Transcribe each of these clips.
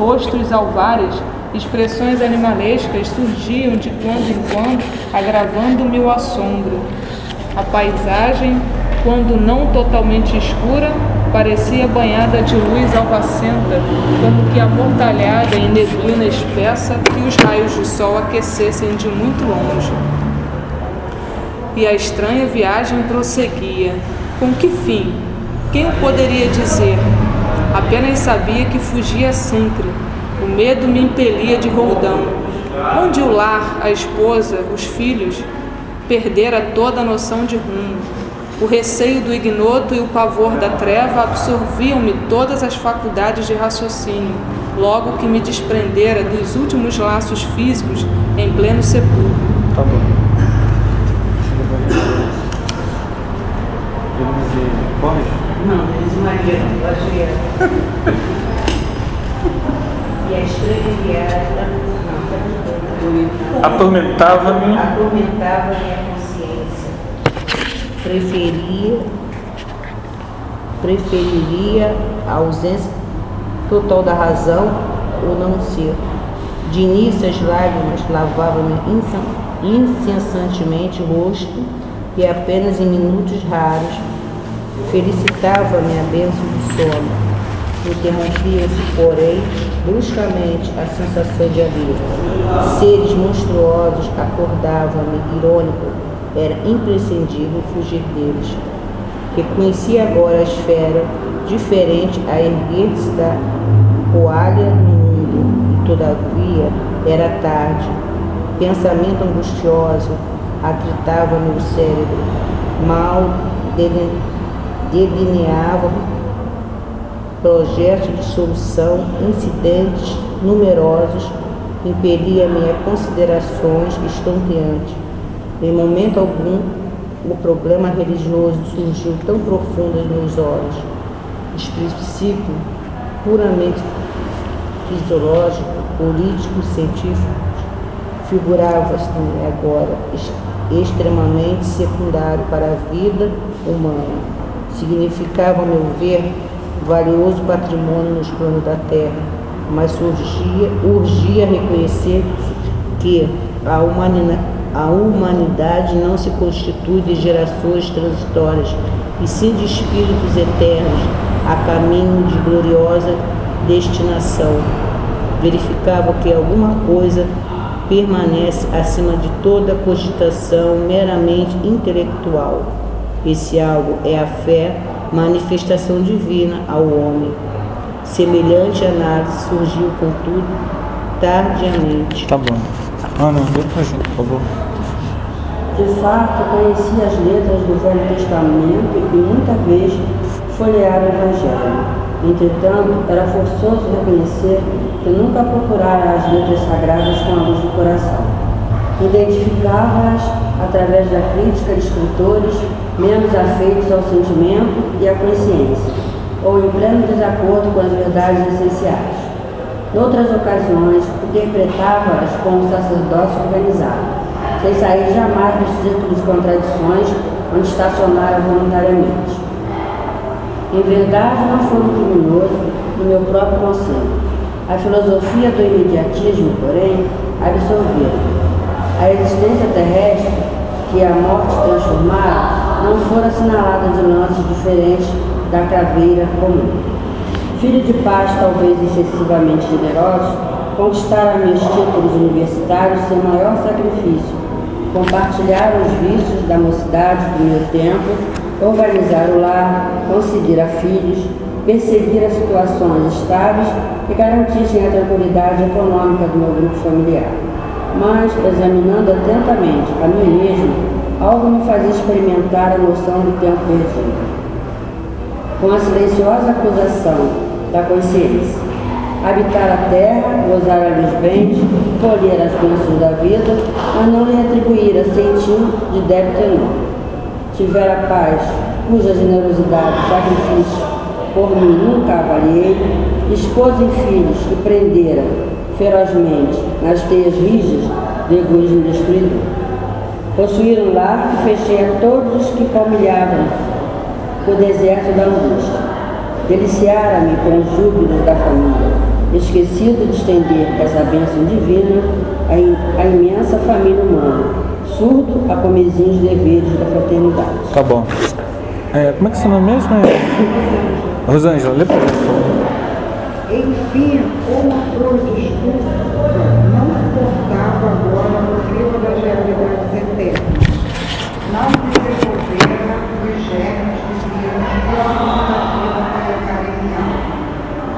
rostos alvares, expressões animalescas surgiam de quando em quando, agravando-me o assombro. A paisagem, quando não totalmente escura, parecia banhada de luz alvacenta, como que amortalhada em neblina espessa que os raios do sol aquecessem de muito longe. E a estranha viagem prosseguia. Com que fim? Quem o poderia dizer? Apenas sabia que fugia sempre. O medo me impelia de roldão. Onde o lar, a esposa, os filhos? Perdera toda a noção de rumo. O receio do ignoto e o pavor da treva absorviam-me todas as faculdades de raciocínio, logo que me desprendera dos últimos laços físicos em pleno sepulcro. Tá bom. Não, eles Maria, e a estranha viagem atormentava-me a consciência. Preferiria a ausência total da razão ou não ser. De início as lágrimas lavavam-me incessantemente o rosto e apenas em minutos raros felicitava-me a bênção do sono. Interrompia-se, porém, bruscamente a sensação de alívio. Seres monstruosos acordavam-me irônico. Era imprescindível fugir deles. Reconhecia agora a esfera, diferente a erguer-se da poalha no mundo, e todavia era tarde. Pensamento angustioso atritava-me o cérebro. Mal delineava projetos de solução, incidentes numerosos, impelia-me a considerações estonteantes. Em momento algum, o problema religioso surgiu tão profundo em meus olhos. Os princípios puramente fisiológicos, políticos, científicos, figurava-se-me agora extremamente secundário para a vida humana. Significava, a meu ver, valioso patrimônio nos planos da terra, mas urgia reconhecer que a humanidade não se constitui de gerações transitórias, e sim de espíritos eternos a caminho de gloriosa destinação. Verificava que alguma coisa permanece acima de toda cogitação meramente intelectual. Esse algo é a fé, manifestação divina ao homem. Semelhante análise surgiu, contudo, tardiamente. Tá bom. Ana, vem pra gente, por favor. De fato, conheci as letras do Velho Testamento e muita vez folheara o Evangelho. Entretanto, era forçoso reconhecer que nunca procurara as letras sagradas com a luz do coração. Identificava-as através da crítica de escritores menos afeitos ao sentimento e à consciência, ou em pleno desacordo com as verdades essenciais. Noutras ocasiões, interpretava-as como um sacerdócio organizado, sem sair jamais dos círculos de contradições onde estacionara voluntariamente. Em verdade, não foi um criminoso no meu próprio conceito. A filosofia do imediatismo, porém, absolveu. A existência terrestre, que a morte transformara, não fora assinalada de lances diferentes da caveira comum. Filho de pais talvez excessivamente generosos, conquistara meus títulos universitários sem maior sacrifício, compartilhar os vícios da mocidade do meu tempo, organizar o lar, conseguir a filhos, perseguir as situações estáveis que garantissem a tranquilidade econômica do meu grupo familiar. Mas, examinando atentamente a mim mesmo, algo me fazia experimentar a noção do tempo perdido. Com a silenciosa acusação da consciência, habitar a terra, gozar ali os bens, colher as bênçãos da vida, mas não lhe atribuir a sentir de débito enorme. Tivera paz, cuja generosidade e sacrifício por mim nunca avaliei, esposa e filhos que prendera ferozmente nas teias rijas do egoísmo destruidor. Possuir um lar que fechei a todos os que palmilhavam o deserto da angústia. Deliciara-me com os júbilos da família. esquecido de estender essa bênção divina à imensa família humana, surdo a comezinhos deveres da fraternidade. Tá bom. Como é que você nome mesmo? Rosângela, lê pra gente, por favor. Enfim, como a cruz desculpa, não suportava agora o clima das realidades eternas. Não desenvolvera os germes de Deus que a vida carenial.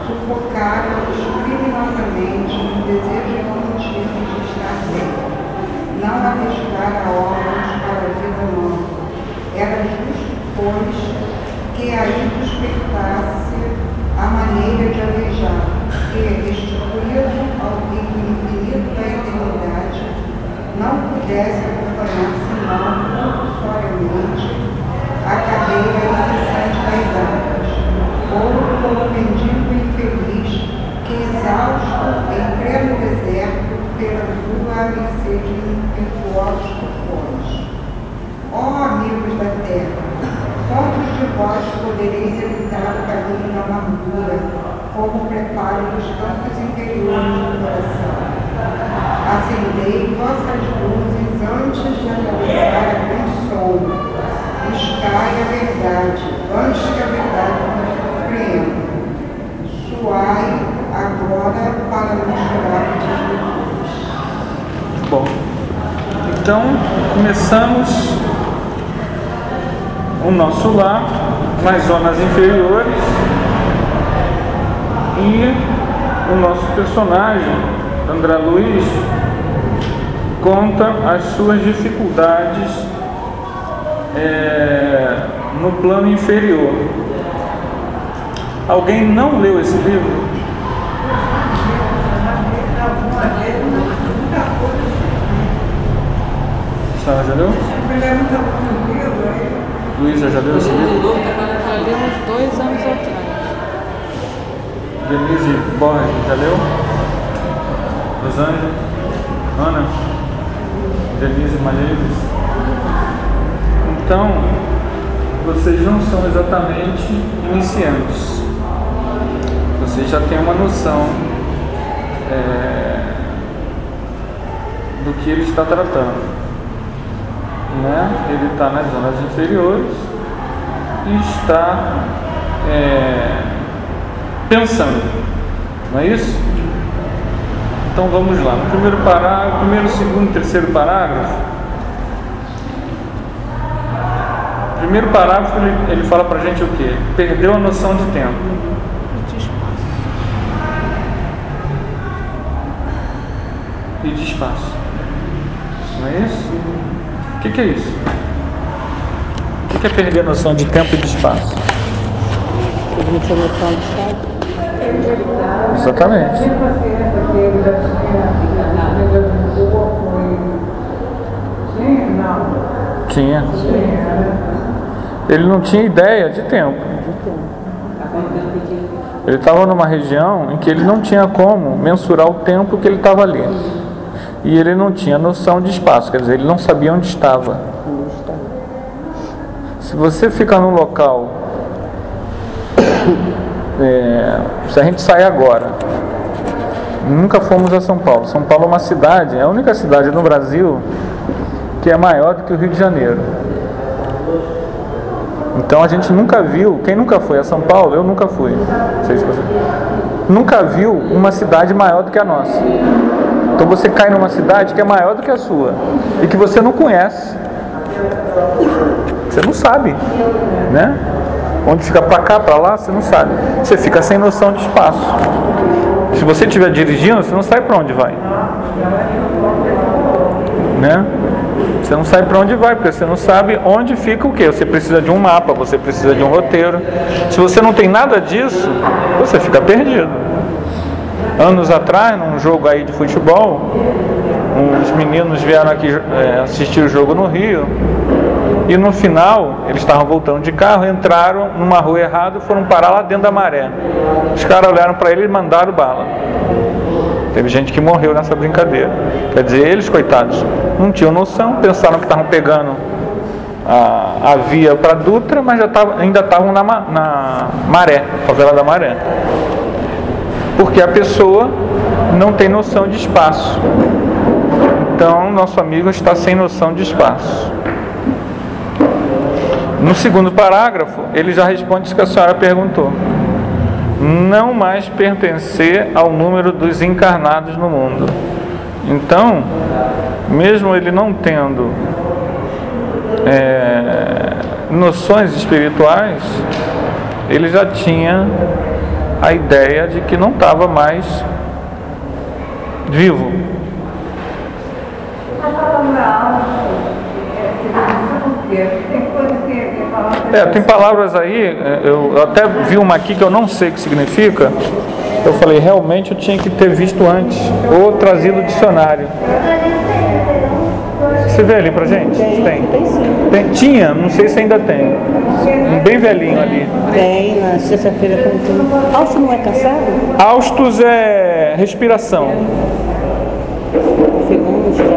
Sufocaram criminosamente o desejo contínuo de estar bem. Não arriscar a obras para a vida humana. Era justo, pois, que aí despertasse a maneira de alejar, que, restituído ao infinito da eternidade, não pudesse acompanhar senão compulsoriamente a carreira incessante das águas, ou como mendigo infeliz que, exausto em pleno deserto, perambula à mercê de impetuosos tufões. Ó amigos da terra, quantos de vós podereis evitar o caminho da amargura, como o preparo dos campos interiores do coração? Acendei vossas luzes antes de atravessar a grande sombra. Buscai a verdade, antes que a verdade nos surpreenda. Suai agora para nos chorar de Jesus. Bom, então começamos o nosso lar nas zonas inferiores e o nosso personagem, André Luiz, conta as suas dificuldades no plano inferior. Alguém não leu esse livro? Sara já leu? Luísa já leu esse livro? Já li uns 2 anos atrás. Denise Borges já leu? Rosângela? Ana? Denise Malheires? Então, vocês não são exatamente iniciantes. Vocês já têm uma noção do que ele está tratando. Ele está nas zonas inferiores e está pensando, não é isso? Então vamos lá, no primeiro parágrafo, primeiro, segundo, terceiro parágrafo. Primeiro parágrafo ele fala pra gente o quê? Perdeu a noção de tempo. E de espaço. Não é isso? O que é isso? O que é perder a noção de tempo e de espaço? Ele não tinha noção de espaço. Exatamente. Tinha. Ele não tinha ideia de tempo. Ele estava numa região em que ele não tinha como mensurar o tempo que ele estava ali. E ele não tinha noção de espaço, quer dizer, ele não sabia onde estava. Se você fica num local, se a gente sai agora, nunca fomos a São Paulo. São Paulo é uma cidade, é a única cidade no Brasil que é maior do que o Rio de Janeiro. Então a gente nunca viu, quem nunca foi a São Paulo, eu nunca fui, não sei se você nunca viu uma cidade maior do que a nossa. Então você cai numa cidade que é maior do que a sua e que você não conhece, você não sabe, né? Onde fica para cá, para lá, você não sabe. Você fica sem noção de espaço. Se você estiver dirigindo, você não sabe para onde vai, né? Você não sabe para onde vai, porque você não sabe onde fica o quê. Você precisa de um mapa, você precisa de um roteiro. Se você não tem nada disso, você fica perdido. Anos atrás, num jogo aí de futebol, uns meninos vieram aqui assistir o jogo no Rio. E no final, eles estavam voltando de carro, entraram numa rua errada e foram parar lá dentro da maré. Os caras olharam para ele e mandaram bala. Teve gente que morreu nessa brincadeira. Quer dizer, eles, coitados, não tinham noção, pensaram que estavam pegando a via para Dutra, mas ainda estavam na Maré, favela da Maré. Porque a pessoa não tem noção de espaço. Então, nosso amigo está sem noção de espaço. No segundo parágrafo, ele já responde isso que a senhora perguntou. Não mais pertencer ao número dos encarnados no mundo. Então, mesmo ele não tendo noções espirituais, ele já tinha a ideia de que não estava mais vivo. Tem palavras aí, eu até vi uma aqui que eu não sei o que significa. Eu falei, realmente eu tinha que ter visto antes, ou trazido o dicionário. Você vê ali pra gente? Tem, tinha, não sei se ainda tem. Um bem velhinho ali. Tem, na sexta-feira tem. Austus não é cansado? Austus é respiração.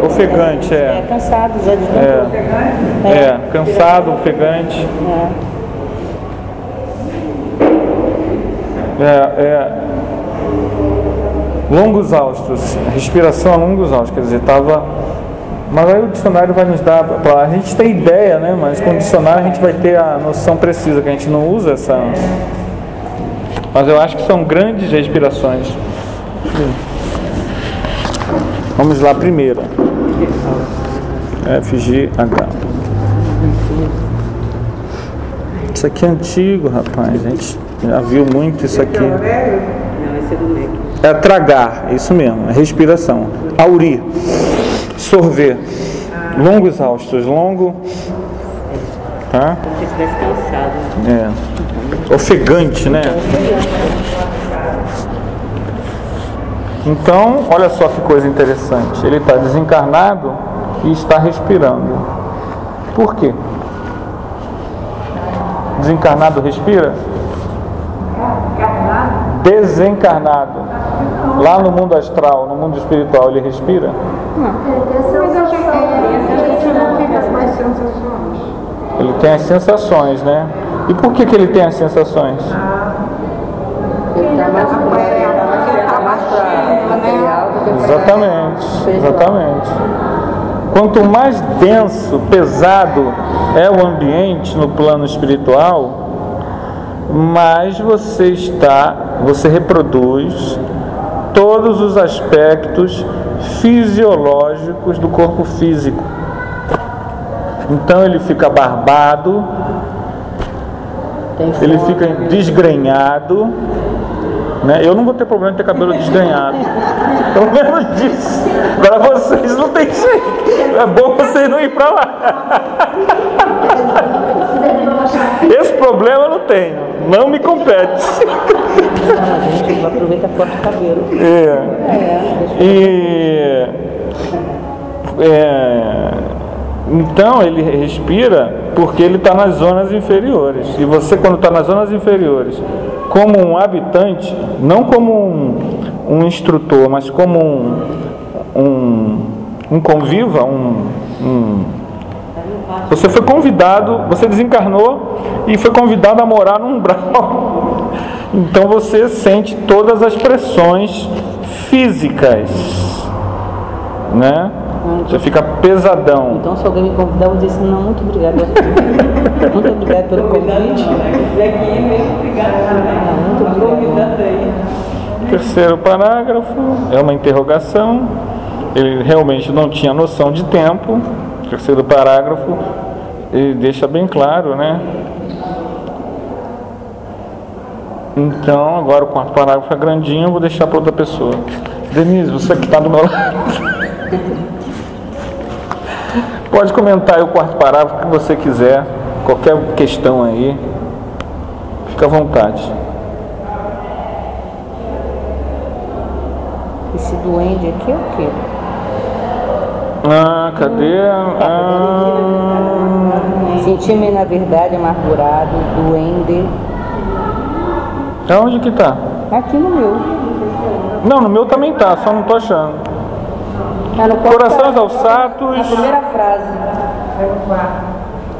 Ofegante, é. É cansado, já desmontou. Cansado, ofegante. Longos austos, respiração a longos austos, quer dizer, estava. Mas aí o dicionário vai nos dar, a gente tem ideia, né? Mas com o dicionário a gente vai ter a noção precisa, que a gente não usa essa. Mas eu acho que são grandes respirações. Vamos lá, primeira. FGH. Isso aqui é antigo, rapaz. A gente já viu muito isso aqui. É tragar, isso mesmo, é respiração. Aurir, sorver. Longos austos, longo. Tá? Como se estivesse cansado. Ofegante, né? Então, olha só que coisa interessante. Ele está desencarnado e está respirando. Por quê? Desencarnado respira? Desencarnado. Lá no mundo astral, no mundo espiritual, ele respira? Ele tem as sensações, né? E por que ele tem as sensações? Exatamente. Quanto mais denso, pesado é o ambiente no plano espiritual, mais você reproduz todos os aspectos fisiológicos do corpo físico. Então ele fica barbado, ele fica desgrenhado, né? Eu não vou ter problema de ter cabelo desgrenhado, pelo menos disso. Agora vocês não tem jeito, é bom vocês não ir pra lá. Esse problema eu não tenho, não me compete. A gente aproveita e corta o cabelo. Então ele respira porque ele está nas zonas inferiores. E você, quando está nas zonas inferiores, como um habitante, não como um instrutor, mas como um conviva, você foi convidado, você desencarnou e foi convidado a morar num umbral. Então você sente todas as pressões físicas, né? Você fica pesadão. Então, se alguém me convidar, eu vou dizer assim, não, muito obrigado. Muito obrigado pelo convite. Muito obrigado. Terceiro parágrafo é uma interrogação. Ele realmente não tinha noção de tempo. Terceiro parágrafo, ele deixa bem claro, né? Então, agora o quarto parágrafo é grandinho, eu vou deixar para outra pessoa. Denise, você que está do meu lado. Pode comentar aí o quarto parágrafo que você quiser, qualquer questão aí, fica à vontade. Esse duende aqui é o quê? Cadê? Senti-me, na verdade, amargurado, duende. Aonde que tá? Aqui no meu. Não, no meu também tá, só não tô achando. No Corações alçados. A primeira frase.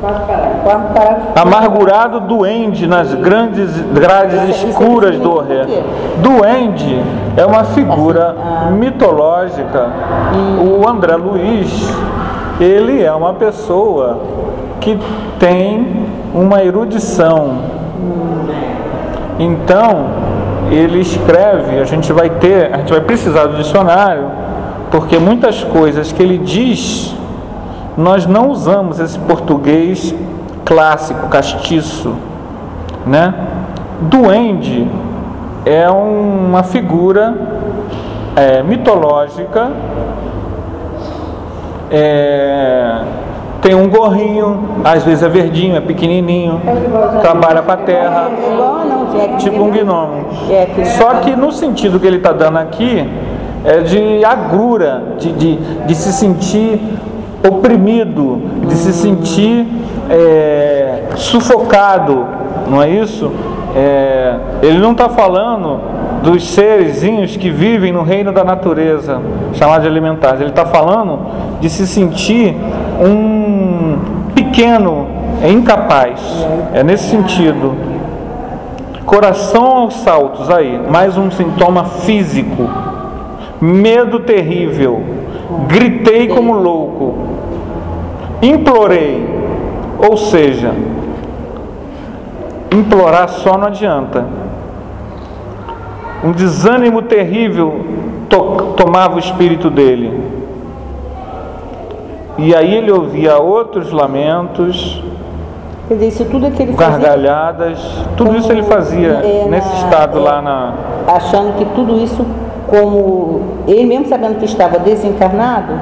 Quarto parágrafo. Amargurado duende nas grandes grades escuras do horror. Duende é uma figura mitológica. O André Luiz, ele é uma pessoa que tem uma erudição. Então, ele escreve, a gente vai precisar do dicionário, porque muitas coisas que ele diz, nós não usamos esse português clássico, castiço, né? Duende é uma figura mitológica, tem um gorrinho, às vezes é verdinho, é pequenininho, trabalha para a terra, tipo um gnomo. Só que no sentido que ele está dando aqui, é de agrura, de se sentir oprimido, de se sentir sufocado, não é isso? Ele não está falando dos serezinhos que vivem no reino da natureza, chamados de alimentares. Ele está falando de se sentir um pequeno, incapaz. É nesse sentido. Coração aos saltos aí, mais um sintoma físico. Medo terrível. Gritei como louco. Implorei. Ou seja, implorar só não adianta. Um desânimo terrível tomava o espírito dele. E aí ele ouvia outros lamentos, quer dizer, isso tudo é que ele gargalhadas, tudo isso ele fazia nesse estado lá achando que tudo isso, como ele mesmo sabendo que estava desencarnado,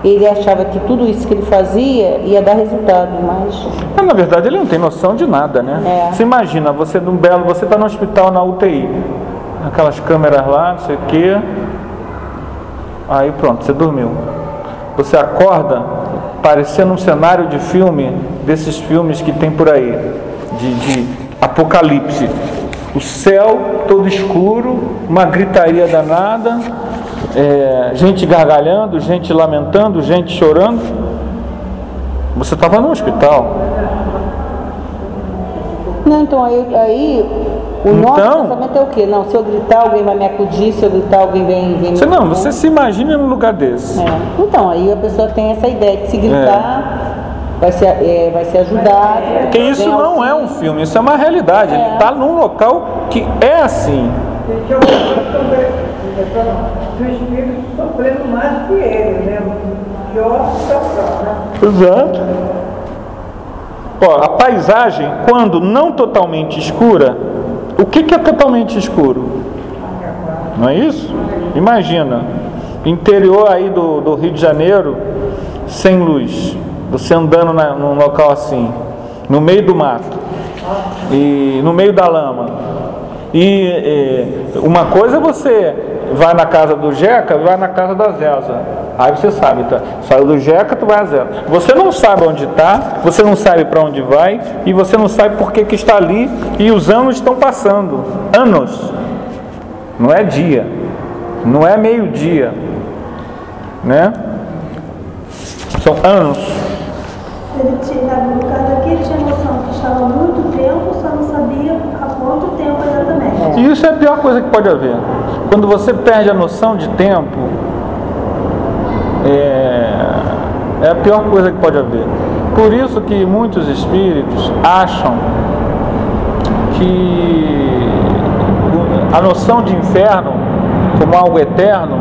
ele achava que tudo isso que ele fazia ia dar resultado, mas na verdade ele não tem noção de nada, né? Você imagina, você está no hospital na UTI, aquelas câmeras lá, não sei o que, aí pronto, você dormiu. Você acorda parecendo um cenário de filme, desses filmes que tem por aí, de apocalipse. O céu todo escuro, uma gritaria danada, gente gargalhando, gente lamentando, gente chorando. Você estava no hospital. Não, então aí o nosso pensamento é o quê? Não, se eu gritar, alguém vai me acudir, se eu gritar, alguém vem me... Você se imagina num lugar desse. Então, aí a pessoa tem essa ideia que se gritar, vai ser ajudado. Porque isso não é um filme, isso é uma realidade. Ele está num local que é assim. O espírito sofrendo mais que ele, né? Pior situação, né? Exato. A paisagem, quando não totalmente escura, o que é totalmente escuro? Não é isso? Imagina, interior aí do Rio de Janeiro, sem luz, você andando num local assim, no meio do mato, e no meio da lama. E uma coisa é você vai na casa do Jeca, vai na casa da Zelza. Aí você sabe, tá? Saiu do Jeca, tu vai a Zelza. Você não sabe onde está, você não sabe para onde vai, e você não sabe por que está ali, e os anos estão passando. Anos. Não é dia. Não é meio-dia. Né? São anos. Ele tinha, no caso aqui, ele tinha noção que estava há muito tempo, só não sabia há quanto tempo exatamente. E isso é a pior coisa que pode haver. Quando você perde a noção de tempo, é a pior coisa que pode haver. Por isso que muitos espíritos acham que a noção de inferno como algo eterno,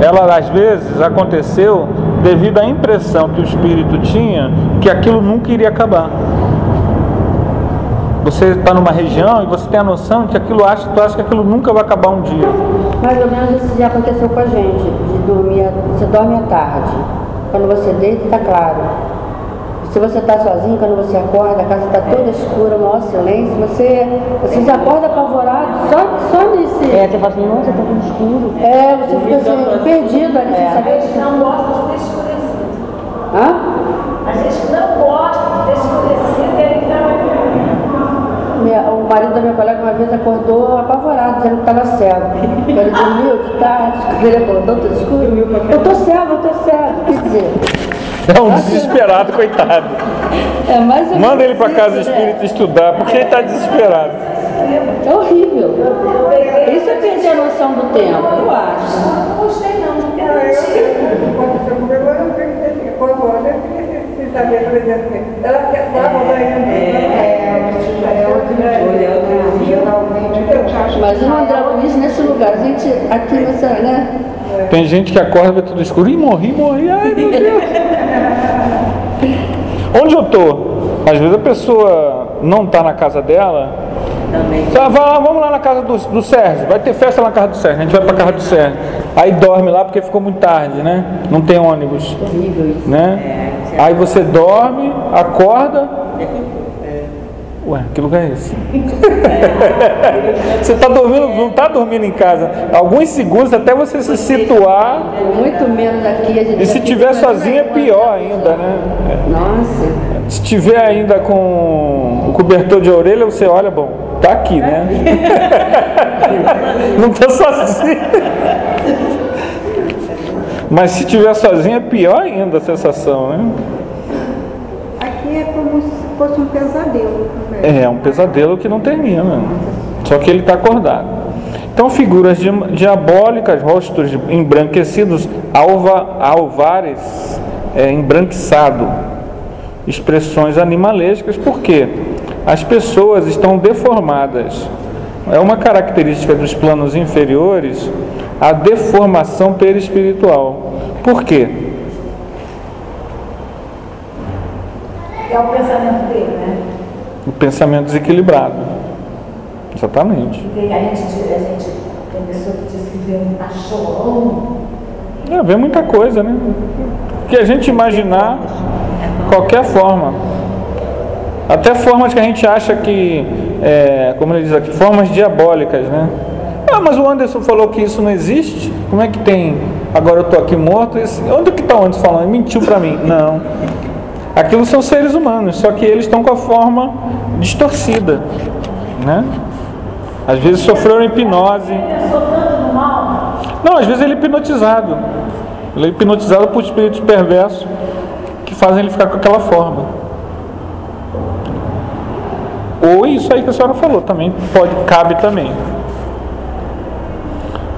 ela às vezes aconteceu devido à impressão que o espírito tinha que aquilo nunca iria acabar. Você está numa região e você tem a noção de que tu acha que aquilo nunca vai acabar um dia. Mais ou menos isso já aconteceu com a gente, de dormir, você dorme à tarde, quando você deita está claro. Se você está sozinho, quando você acorda, a casa está toda escura, o maior silêncio, você já acorda apavorado só nesse... Você fala assim, nossa, está tudo escuro. Você fica assim, perdido ali, sem saber. A gente não gosta de ter escurecido. Hã? A gente não gosta de ter escurecido, ele também. O marido da minha colega uma vez acordou apavorado, dizendo que estava cego. Ele dormiu de tarde, ele acordou todo escuro. Eu estou cego. Quer dizer, É um desesperado, coitado. É mais ou Manda menos ele para casa isso, espírita estudar, porque ele está desesperado. É horrível. Isso é perder a noção do tempo, eu acho. Não gostei não. Aconteceu comigo, eu não sei o que quando olha, eu fiquei sem saber, por exemplo, ela quer só mudar Mas o André Luiz, nesse lugar, a gente, aqui nessa, né? Tem gente que acorda e vê tudo escuro. Ih, morri, ai meu Deus. Onde eu tô? Às vezes a pessoa não está na casa dela. Também. Vai lá, vamos lá na casa do Sérgio. Vai ter festa lá na casa do Sérgio. A gente vai para casa do Sérgio. Aí dorme lá porque ficou muito tarde, né? Não tem ônibus. Horrível isso. Né? Aí você dorme, acorda. Ué, que lugar é esse? Você está dormindo, não está dormindo em casa. Alguns segundos até você se situar. Muito menos aqui. A gente E se tiver sozinho é pior ainda, né? Nossa. Se tiver ainda com o cobertor de orelha, você olha, bom, tá aqui, né? Não tô sozinho. Mas se tiver sozinho é pior ainda a sensação, né? Aqui é como se fosse um pesadelo. É um pesadelo que não termina. Só que ele está acordado. Então, figuras diabólicas, rostos embranquecidos, alvares embranquiçado, expressões animalescas, porque as pessoas estão deformadas. É uma característica dos planos inferiores a deformação perispiritual. Por quê? É o pensamento dele, né? O pensamento desequilibrado. Exatamente. A gente tem pessoa que diz que vê um cachorrão. Vê muita coisa, né? Que a gente imaginar qualquer forma. Até formas que a gente acha que, como ele diz aqui, formas diabólicas, né? Ah, mas o Anderson falou que isso não existe. Como é que tem? Agora eu estou aqui morto. Onde que está o Anderson falando? Ele mentiu para mim. Não. Aquilo são seres humanos, só que eles estão com a forma distorcida, né? Às vezes sofreram hipnose. Não, às vezes ele é hipnotizado. Ele é hipnotizado por espíritos perversos que fazem ele ficar com aquela forma. Ou isso aí que a senhora falou, também cabe também.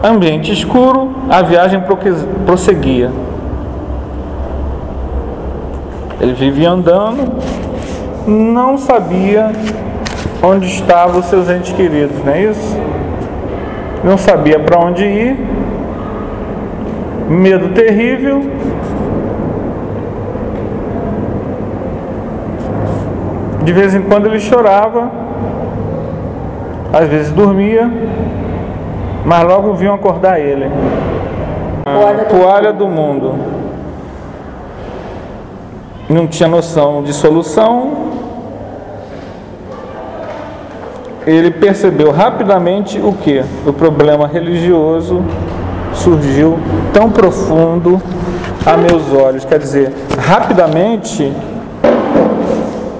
Ambiente escuro, a viagem prosseguia. Ele vivia andando, não sabia onde estavam os seus entes queridos, não é isso? Não sabia para onde ir, medo terrível. De vez em quando ele chorava, às vezes dormia, mas logo vinham acordar ele. Toalha do mundo. Não tinha noção de solução. Ele percebeu rapidamente o que? O problema religioso surgiu tão profundo a meus olhos. Quer dizer, rapidamente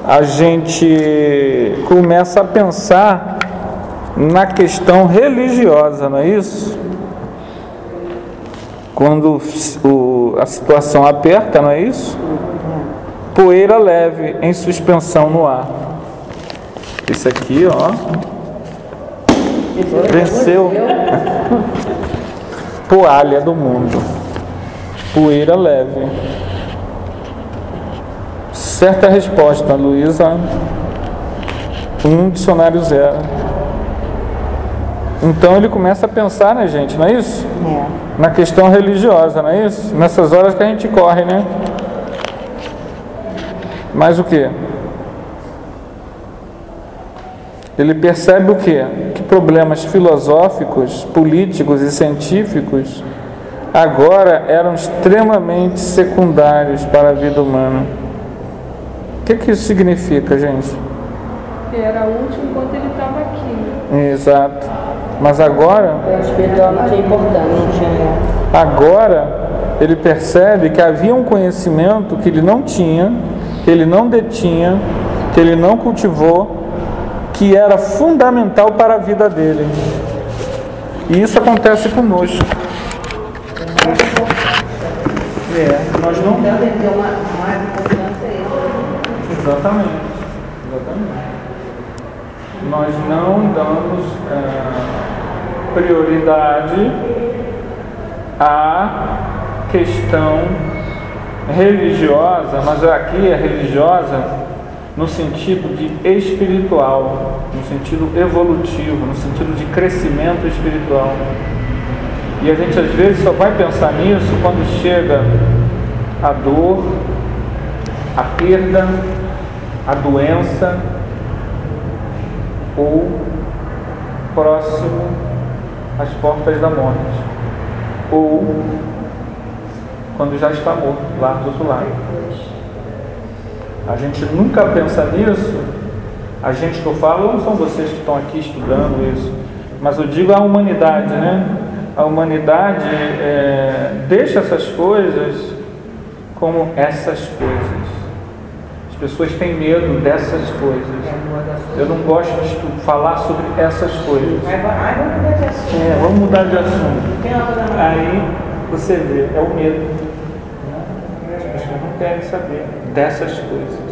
a gente começa a pensar na questão religiosa, não é isso? Quando a situação aperta, não é isso? Poeira leve em suspensão no ar. Esse aqui, ó, venceu. Toalha do mundo. Poeira leve. Certa resposta, Luísa. Dicionário 0. Então ele começa a pensar, né, gente? Não é isso? Na questão religiosa, não é isso? Nessas horas que a gente corre, né? Mas o que? Ele percebe o quê? Que problemas filosóficos, políticos e científicos agora eram extremamente secundários para a vida humana. O que isso significa, gente? Que era útil enquanto ele estava aqui. Exato. Mas agora... O espiritual não tinha importância, não tinha... Agora ele percebe que havia um conhecimento que ele não tinha, que ele não detinha, que ele não cultivou, que era fundamental para a vida dele. E isso acontece conosco. Nós não devemos ter uma Exatamente. Nós não damos prioridade à questão religiosa, mas aqui é religiosa no sentido de espiritual, no sentido evolutivo, no sentido de crescimento espiritual. E a gente às vezes só vai pensar nisso quando chega a dor, a perda, a doença ou próximo às portas da morte, ou quando já está morto lá do outro lado. A gente nunca pensa nisso. A gente que eu falo não são vocês que estão aqui estudando isso, mas eu digo a humanidade, né? A humanidade deixa essas coisas como essas coisas. As pessoas têm medo dessas coisas. Eu não gosto de falar sobre essas coisas. Vamos mudar de assunto. Aí você vê, é o medo. As pessoas não querem saber dessas coisas.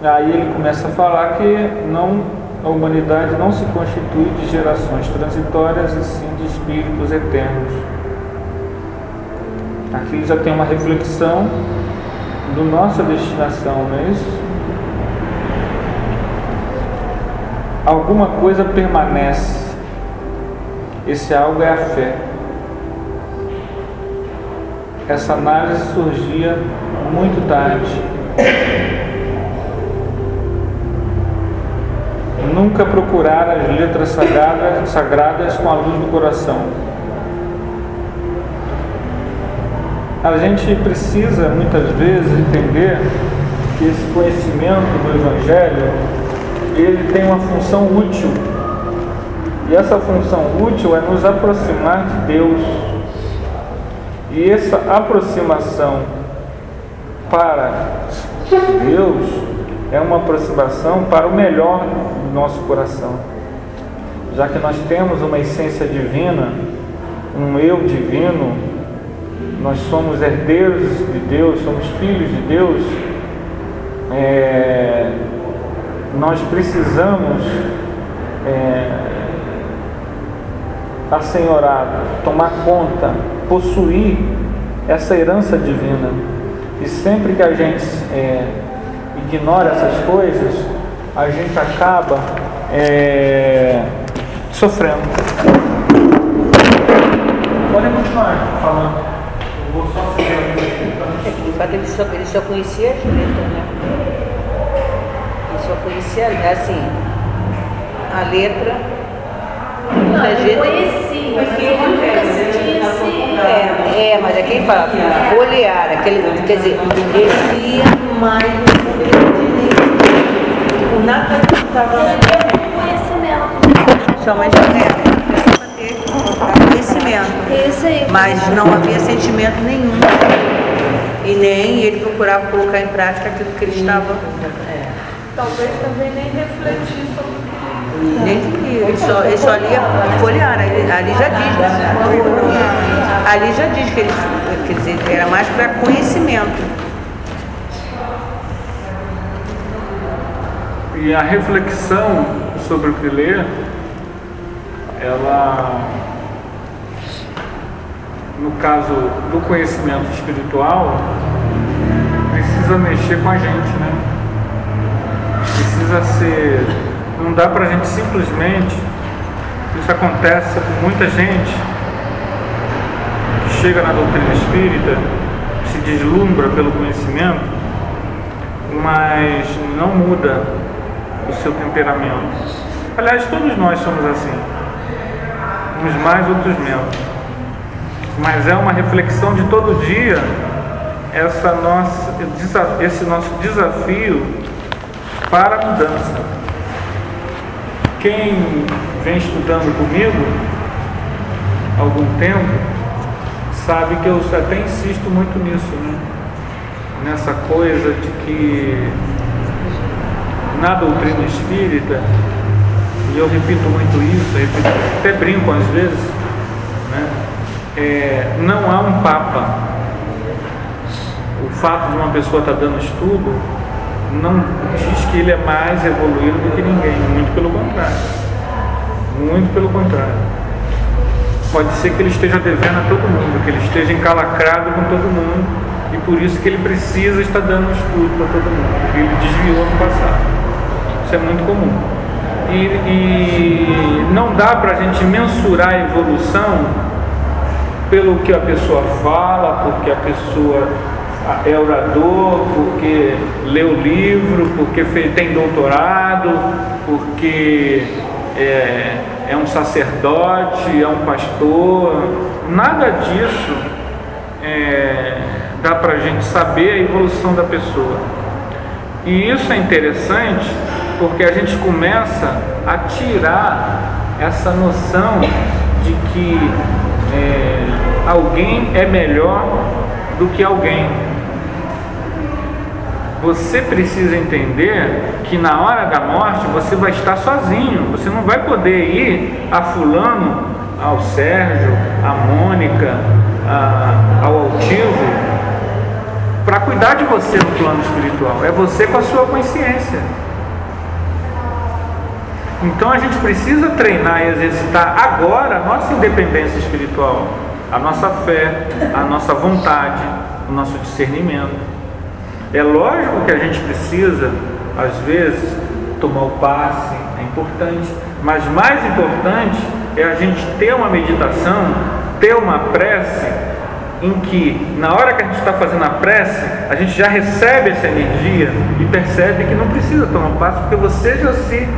Aí ele começa a falar que a humanidade não se constitui de gerações transitórias e sim de espíritos eternos. Aqui ele já tem uma reflexão do nossa destinação, não é isso? Alguma coisa permanece. Esse algo é a fé. Essa análise surgia muito tarde. Nunca procurar as letras sagradas com a luz do coração. A gente precisa muitas vezes entender que esse conhecimento do Evangelho, ele tem uma função útil. E essa função útil é nos aproximar de Deus. E essa aproximação para Deus é uma aproximação para o melhor do nosso coração. Já que nós temos uma essência divina, um eu divino, nós somos herdeiros de Deus, somos filhos de Deus, nós precisamos assenhorar, tomar conta, possuir essa herança divina. E sempre que a gente ignora essas coisas, a gente acaba sofrendo. Podem continuar falando. Eu vou só seguir aqui. De fato, ele só conhecia as letras, né? Ele só conhecia, assim, a letra. Não, ele conhecia, mas ele nunca se tinha assim. Mas é quem fala, folhear, quer dizer, descia mais o nada estava conhecimento. Somente conhecimento. Isso aí. Mas não havia sentimento nenhum. E nem ele procurava colocar em prática aquilo que ele estava. Talvez também nem refletir sobre o que Nem queria. Ele só lia folhear. Ali já diz, né? Ali já diz que ele, quer dizer, era mais para conhecimento. E a reflexão sobre o que lê, ela, no caso do conhecimento espiritual, precisa mexer com a gente, né? Precisa ser... Não dá pra gente simplesmente... Isso acontece com muita gente que chega na doutrina espírita, se deslumbra pelo conhecimento, mas não muda o seu temperamento. Aliás, todos nós somos assim, uns mais, outros menos, mas é uma reflexão de todo dia esse nosso desafio para a mudança. Quem vem estudando comigo há algum tempo sabe que eu até insisto muito nisso, né? Nessa coisa de que na doutrina espírita, e eu repito muito isso, até brinco às vezes, né? não há um Papa. O fato de uma pessoa estar dando estudo não diz que ele é mais evoluído do que ninguém, muito pelo contrário. Muito pelo contrário. Pode ser que ele esteja devendo a todo mundo, que ele esteja encalacrado com todo mundo, e por isso que ele precisa estar dando estudo para todo mundo, porque ele desviou no passado. Isso é muito comum. E não dá para a gente mensurar a evolução pelo que a pessoa fala, porque a pessoa é orador, porque leu livro, porque tem doutorado, porque é um sacerdote, é um pastor. Nada disso dá para a gente saber a evolução da pessoa. E isso é interessante porque a gente começa a tirar essa noção de que alguém é melhor do que alguém. Você precisa entender que na hora da morte você vai estar sozinho, você não vai poder ir a fulano, ao Sérgio, a Mônica, ao Altivo, para cuidar de você no plano espiritual. É você com a sua consciência. Então a gente precisa treinar e exercitar agora a nossa independência espiritual, a nossa fé, a nossa vontade, o nosso discernimento. É lógico que a gente precisa, às vezes, tomar o passe, é importante, mas mais importante é a gente ter uma meditação, ter uma prece, em que, na hora que a gente está fazendo a prece, a gente já recebe essa energia e percebe que não precisa tomar passe, porque você já se...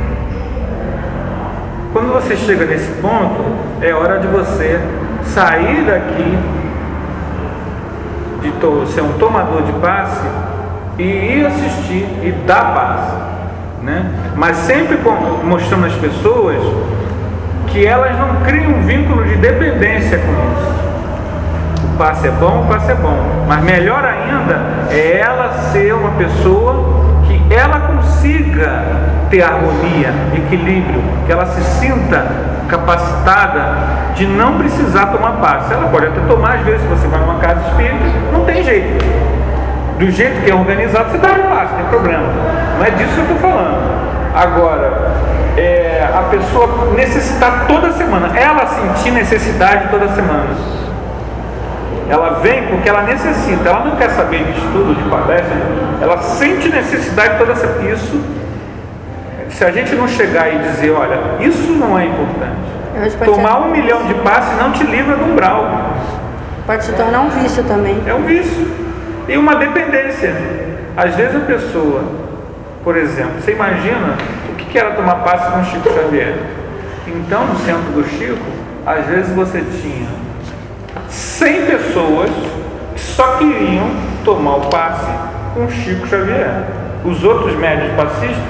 Quando você chega nesse ponto, é hora de você sair daqui, de ser um tomador de passe, e ir assistir e dar passe, né? Mas sempre mostrando às pessoas que elas não criam um vínculo de dependência com isso. O passe é bom, mas melhor ainda é ela ser uma pessoa que ela consiga ter harmonia, equilíbrio, que ela se sinta capacitada de não precisar tomar passe. Ela pode até tomar, às vezes, se você vai numa casa espírita, não tem jeito. Do jeito que é organizado, você dá um passe, não tem problema. Não é disso que eu estou falando. Agora, a pessoa necessitar toda semana, ela sentir necessidade toda semana. Ela vem porque ela necessita, ela não quer saber de estudo, de palestra, ela sente necessidade toda semana. Isso, se a gente não chegar e dizer, olha, isso não é importante. Tomar 1 milhão de passes não te livra do umbral. Pode se tornar um vício também. É um vício. E uma dependência. Às vezes a pessoa, por exemplo, você imagina o que era tomar passe com o Chico Xavier. Então, no centro do Chico, às vezes você tinha 100 pessoas que só queriam tomar o passe com o Chico Xavier. Os outros médios passistas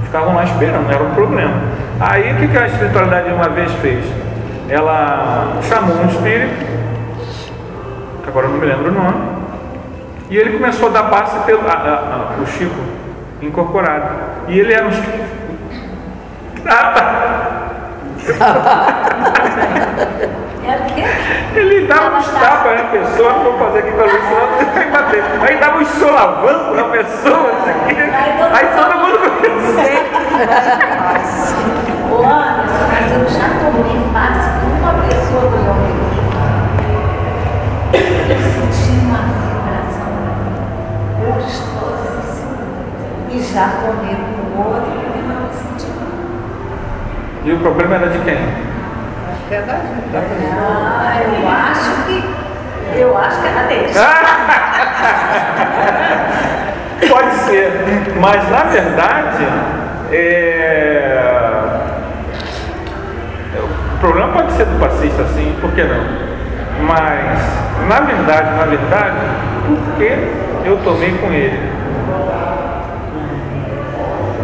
ficavam lá esperando, não era um problema. Aí o que a espiritualidade uma vez fez? Ela chamou um espírito, agora eu não me lembro o nome, e ele começou a dar passe pelo o Chico incorporado. E ele era um espírito. Ele dava uns tapas na pessoa, não vou fazer aqui com a luz, senão você vai bater. Aí dava uns solavancos na pessoa, aí todo mundo começou. Ô Anderson, mas eu já tomei passe com uma pessoa do meu amigo. Eu senti uma vibração gostosíssima. E já tomei com o outro e não senti. E o problema era de quem? Acho que é da gente. Eu acho que era deles. Pode ser, mas na verdade o problema pode ser do passista, sim, por que não? Mas na verdade, por que eu tomei com ele?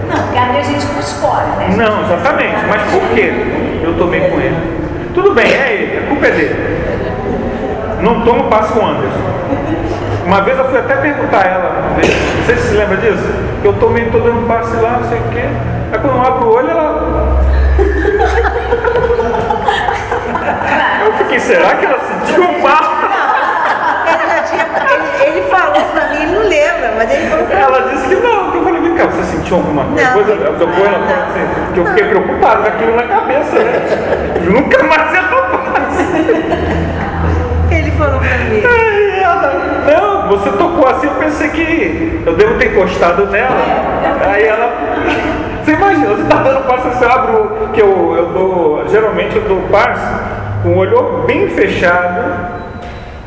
Não, porque ali a gente não escolhe, né? Não, exatamente, mas por que eu tomei com ele? Tudo bem, é ele, a culpa é dele. Não tomo passe com o Anderson. Uma vez eu fui até perguntar a ela, não sei se se lembra disso, que eu tomei todo um passe lá, não sei o quê. Aí quando eu abro o olho, ela... Eu fiquei, será que ela sentiu o mal? Ele falou pra mim, ele não lembra, mas ele falou pra mim. Ela disse que não. Eu falei, vem cá, você sentiu alguma coisa? Não, Depois ela falou assim, que eu fiquei preocupado com aquilo na cabeça, né? Nunca mais ela faz. Ele falou pra mim. Aí ela, não, você tocou assim, eu pensei que eu devo ter encostado nela. Aí ela, você imagina, você tá dando passo, você abre o, que eu dou, geralmente eu dou passo com o olho bem fechado,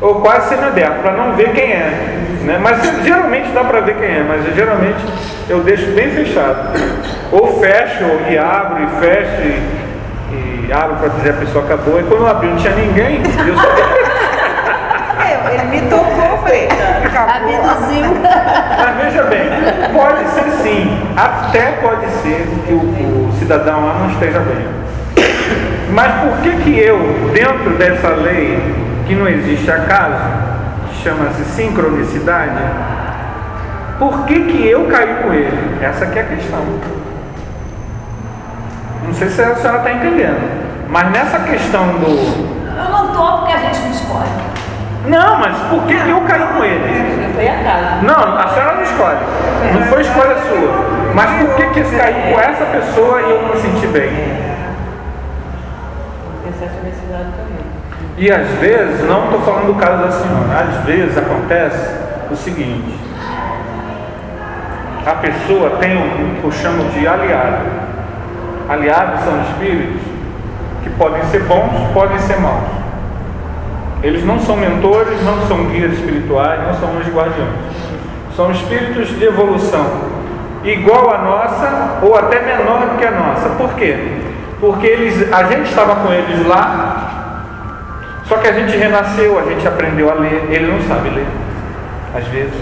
ou quase semiaberto, para não ver quem é, né? Mas geralmente dá para ver quem é, mas geralmente eu deixo bem fechado, ou fecho e abro, e fecho e abro para dizer a pessoa acabou, e quando eu abri não tinha ninguém, eu só... Ele me tocou, eu falei, acabou. Abduziu. Mas veja bem, pode ser sim, até pode ser que o cidadão lá não esteja bem, mas por que eu, dentro dessa lei que não existe acaso, que chama-se sincronicidade, por que eu caí com ele? Essa aqui é a questão. Não sei se a senhora está entendendo, mas nessa questão do... Eu não tô porque a gente não escolhe. Não, mas por que eu caí com ele? Foi a casa. Não, a senhora não escolhe. Não foi escolha sua. Mas por que eu caí com essa pessoa e eu não me senti bem? E às vezes, não estou falando do caso da senhora, às vezes acontece o seguinte: a pessoa tem o que eu chamo de aliado. Aliados são espíritos que podem ser bons, podem ser maus. Eles não são mentores, não são guias espirituais, não são os guardiões. São espíritos de evolução igual a nossa ou até menor do que a nossa. Por quê? Porque a gente estava com eles lá, só que a gente renasceu, a gente aprendeu a ler. Ele não sabe ler, às vezes.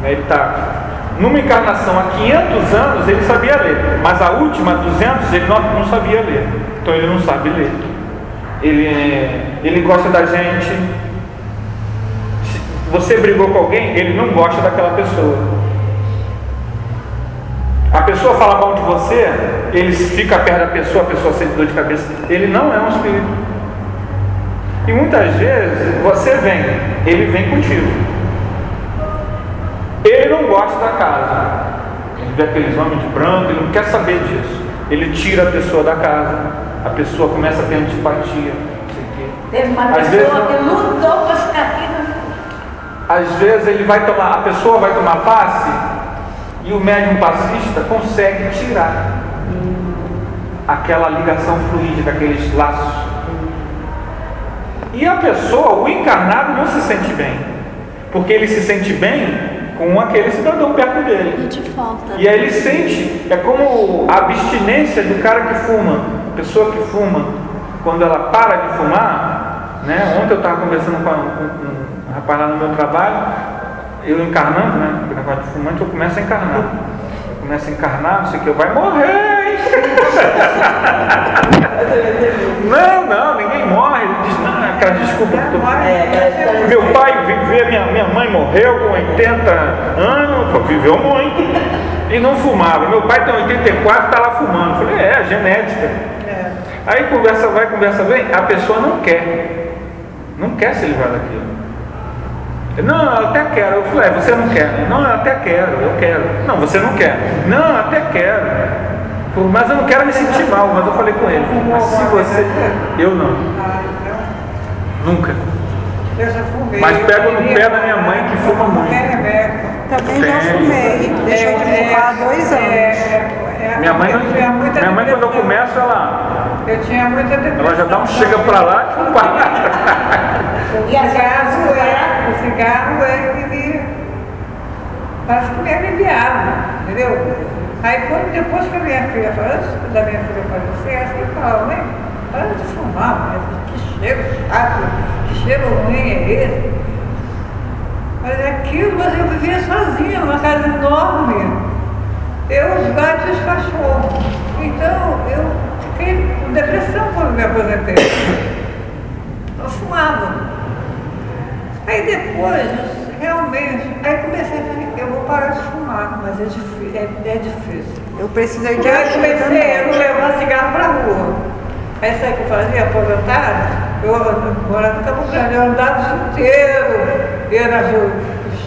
Ele está numa encarnação há 500 anos, ele sabia ler, mas a última, 200, ele não sabia ler. Então ele não sabe ler. Ele gosta da gente. Se você brigou com alguém, ele não gosta daquela pessoa. A pessoa fala mal de você, ele fica perto da pessoa, a pessoa sente dor de cabeça. Ele não é um espírito. E muitas vezes você vem, ele vem contigo. Ele não gosta da casa. Ele vê aqueles homens de branco, ele não quer saber disso. Ele tira a pessoa da casa, a pessoa começa a ter antipatia. Não sei o quê. Teve uma Às pessoa vezes, que lutou para ficar aqui. às vezes a pessoa vai tomar passe e o médium passista consegue tirar aquela ligação fluídica, aqueles laços. E a pessoa, o encarnado, não se sente bem, porque ele se sente bem com aquele cidadão perto dele. E aí ele sente, é como a abstinência do cara que fuma. A pessoa que fuma, quando ela para de fumar, né? Ontem eu estava conversando com um rapaz lá no meu trabalho, eu encarnando, né? Porque negócio de fumante eu começo a encarnar. Eu começo a encarnar, não sei o que, eu vai morrer, hein? Não, ninguém morre. Ele diz, não, aquela desculpa que tô... Meu pai minha mãe morreu com 80 anos, viveu muito, e não fumava. Meu pai tem 84 e está lá fumando. Eu falei, é genética. Aí conversa vai, conversa vem, a pessoa não quer se livrar daquilo. Não, eu até quero. Eu falei, você não quer? Não, eu até quero, eu quero. Não, você não quer? Não, eu até quero. Mas eu não quero me sentir mal. Mas eu falei com ele, mas se você... Eu não. Nunca. Eu já fumei. Mas pego no pé da minha mãe que fuma muito. Também já fumei. Deixou de fumar há 2 anos. Minha mãe quando eu começo, eu tinha muita depressão. Ela já dá um chega pra lá e fuma. E o cigarro parece que me aliviava, entendeu? Aí depois que a minha filha, antes da minha filha falecer, assim eu falava, mãe, para de fumar, mas que cheiro chato, que cheiro ruim é esse? Mas mas eu vivia sozinha, numa casa enorme. Os gatos e os cachorros. Então eu fiquei com depressão quando me aposentei. Eu fumava. Aí depois, realmente, aí comecei a dizer, eu vou parar de fumar, mas é difícil. Eu precisei de Aí ajuda comecei a também. não levar cigarro pra rua. Aí sabe o que eu fazia? Aposentada, eu morava no Campo Grande, eu andava o dia inteiro, ia na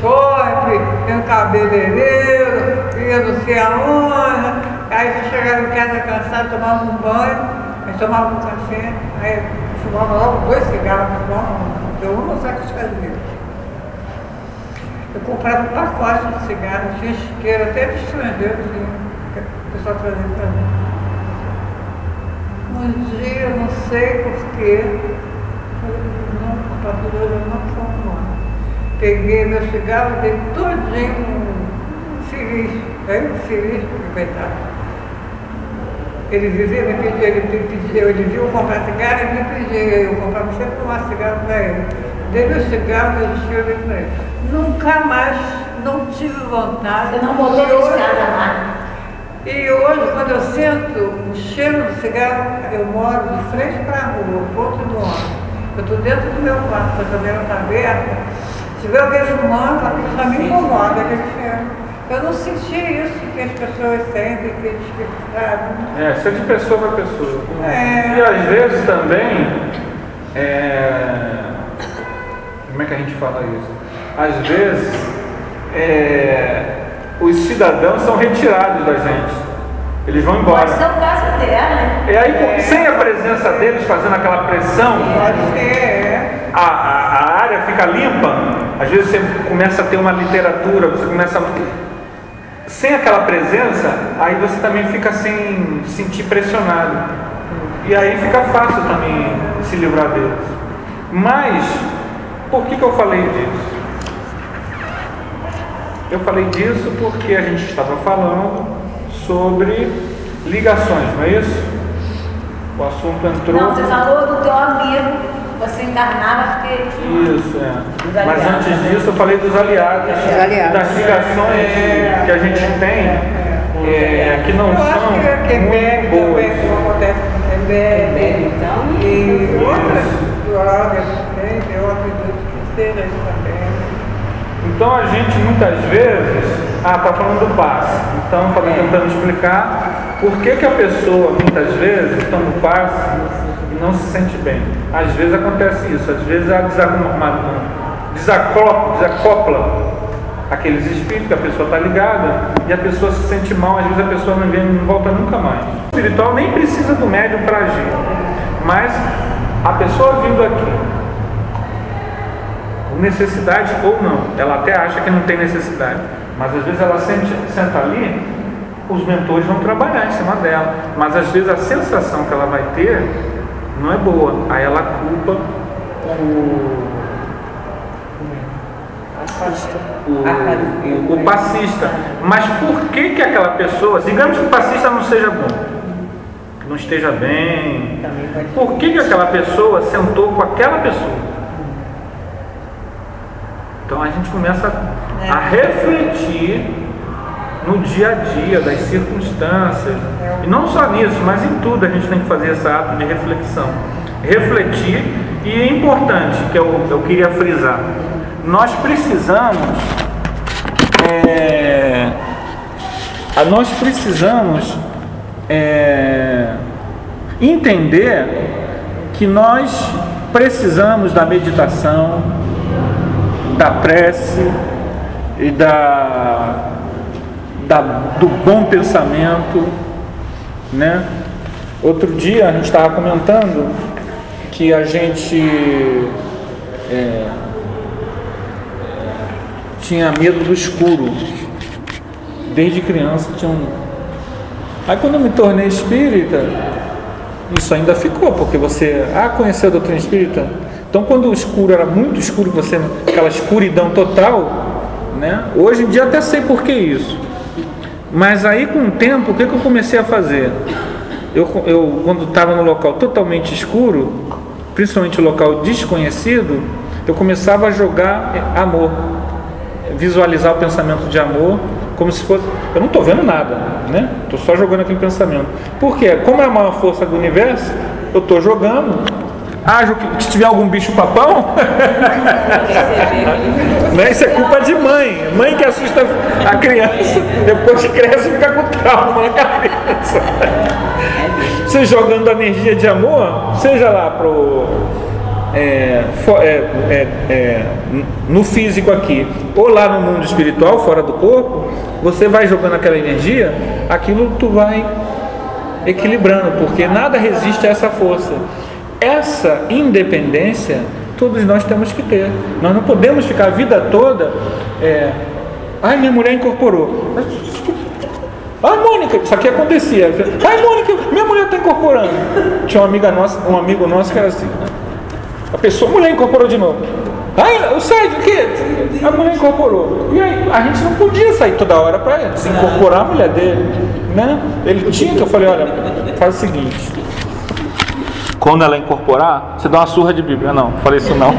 shopping, ia no cabeleireiro, ia não sei aonde. Aí eu chegava em casa cansado, tomava um banho, aí tomava um café, aí fumava logo 2 cigarros, deu um saco de cadeira. Eu comprava um pacote de cigarros, tinha isqueiro, até de estrangeiro, que o pessoal trazia para mim. Um dia, eu não sei porquê, não, computador eu não fumo. Peguei meu cigarro, dei todinho feliz, coitado. Ele dizia, ele viu eu comprar cigarro, ele me pedia, eu comprava sempre um cigarro para ele. Dei meu cigarro, eu cheiro para ele. Nunca mais, não tive vontade. Você não botou de casa mais? E hoje, quando eu sinto o cheiro do cigarro, eu moro de frente para a rua, ponto do ônibus. Eu estou dentro do meu quarto, a janela está aberta. Se tiver alguém fumando, já me incomoda aquele cheiro. Eu não senti isso que as pessoas sentem, que eles sabem. Isso é de pessoa para pessoa. E às vezes também, como é que a gente fala isso? Às vezes, os cidadãos são retirados da gente. Eles vão embora. Pode ser o caso dela, né? E aí, sem a presença deles fazendo aquela pressão, a área fica limpa. Às vezes você começa a ter uma literatura, você começa a... Sem aquela presença, aí você também fica sem sentir pressionado. E aí fica fácil também se livrar deles. Mas, por que eu falei disso? Eu falei disso porque a gente estava falando sobre ligações, não é isso? O assunto entrou... Não, você falou do teu amigo, você encarnava porque... Isso, Mas antes disso eu falei dos aliados, das ligações que a gente tem, que não são muito boas. E outras drogas, eu acredito que seja isso também. Então a gente muitas vezes, está falando do passe, então estava tentando explicar por que a pessoa muitas vezes, estando no passe, não se sente bem. Às vezes acontece isso, às vezes ela desacopla aqueles espíritos que a pessoa está ligada e a pessoa se sente mal, às vezes a pessoa não volta nunca mais. O espiritual nem precisa do médium para agir, mas a pessoa vindo aqui, necessidade ou não, ela até acha que não tem necessidade, mas às vezes ela senta ali, os mentores vão trabalhar em cima dela, mas às vezes a sensação que ela vai ter não é boa, aí ela culpa o passista. Mas por que aquela pessoa, digamos que o passista não seja bom, que não esteja bem, por que aquela pessoa sentou com aquela pessoa? Então a gente começa a refletir no dia a dia das circunstâncias, e não só nisso, mas em tudo a gente tem que fazer esse ato de reflexão, refletir. E é importante, que eu queria frisar, nós precisamos entender que nós precisamos da meditação, da prece e do bom pensamento, né? Outro dia a gente estava comentando que a gente tinha medo do escuro desde criança. Aí quando eu me tornei espírita, isso ainda ficou, porque você conheceu a doutrina espírita. Então quando o escuro era muito escuro, aquela escuridão total, né? Hoje em dia até sei por que isso, mas aí com o tempo, o que eu comecei a fazer? Eu quando estava no local totalmente escuro, principalmente o local desconhecido, eu começava a jogar amor, visualizar o pensamento de amor, como se fosse, eu não estou vendo nada, né? Estou só jogando aquele pensamento. Por quê? Como é a maior força do universo, eu estou jogando. Se tiver algum bicho papão, Né? Isso é culpa de mãe. Mãe que assusta a criança, depois cresce e fica com trauma na cabeça. Você jogando energia de amor, seja lá no físico aqui, ou lá no mundo espiritual, fora do corpo, você vai jogando aquela energia, aquilo tu vai equilibrando, porque nada resiste a essa força. Essa independência todos nós temos que ter. Nós não podemos ficar a vida toda ai, minha mulher incorporou. Ai, Mônica, isso aqui acontecia. Ai, Mônica, minha mulher está incorporando. Tinha um amigo nosso que era assim. A pessoa, a mulher incorporou de novo. Ai, eu saio do quê? A mulher incorporou. E aí, a gente não podia sair toda hora para desincorporar a mulher dele, né? Ele tinha que, eu falei, olha, faz o seguinte. Quando ela incorporar, você dá uma surra de Bíblia. Não, falei isso não.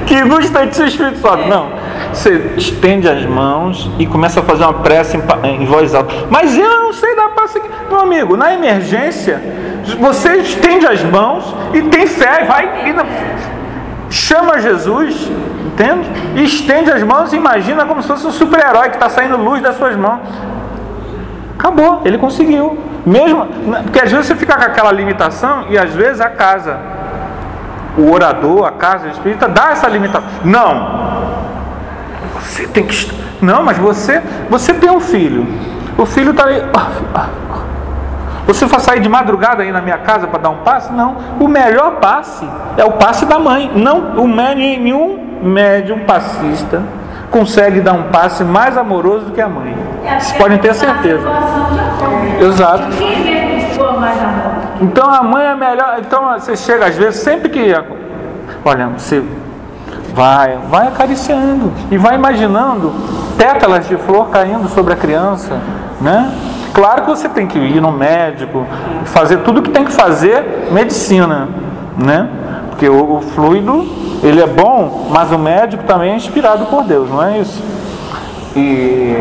Que no instante o Espírito sobe. Não. Você estende as mãos e começa a fazer uma prece em voz alta. Mas eu não sei dar passo aqui. Meu amigo, na emergência, você estende as mãos e tem fé, vai e chama Jesus, entende? E estende as mãos e imagina como se fosse um super-herói que está saindo luz das suas mãos. Acabou, ele conseguiu. Mesmo, porque às vezes você fica com aquela limitação e às vezes a casa, o orador, a casa espírita dá essa limitação. Não, você tem que. Não, mas você tem um filho. O filho está ali. Você vai sair de madrugada aí na minha casa para dar um passe? Não. O melhor passe é o passe da mãe. Não, nenhum médium passista consegue dar um passe mais amoroso do que a mãe. Vocês podem ter certeza. Exato. Então a mãe é melhor. Então você chega às vezes, sempre que. Olha, você vai acariciando e vai imaginando pétalas de flor caindo sobre a criança, né? Claro que você tem que ir no médico, fazer tudo o que tem que fazer, medicina, né? Porque o fluido, ele é bom, mas o médico também é inspirado por Deus, não é isso? E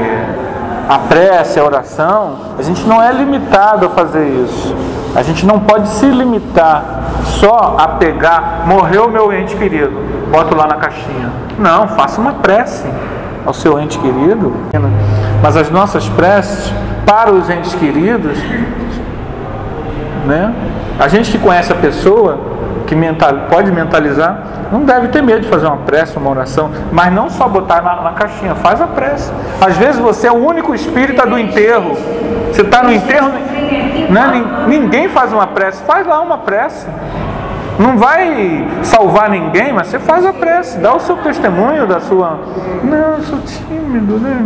a prece, a oração, a gente não é limitado a fazer isso. A gente não pode se limitar só a pegar, morreu meu ente querido, boto lá na caixinha. Não, faça uma prece ao seu ente querido. Mas as nossas preces para os entes queridos, né? A gente que conhece a pessoa, que pode mentalizar, não deve ter medo de fazer uma prece, uma oração, mas não só botar na caixinha, faz a prece. Às vezes você é o único espírita do enterro, você está no enterro, né? Ninguém faz uma prece, faz lá uma prece. Não vai salvar ninguém, mas você faz a prece, dá o seu testemunho da sua... Não, eu sou tímido, né?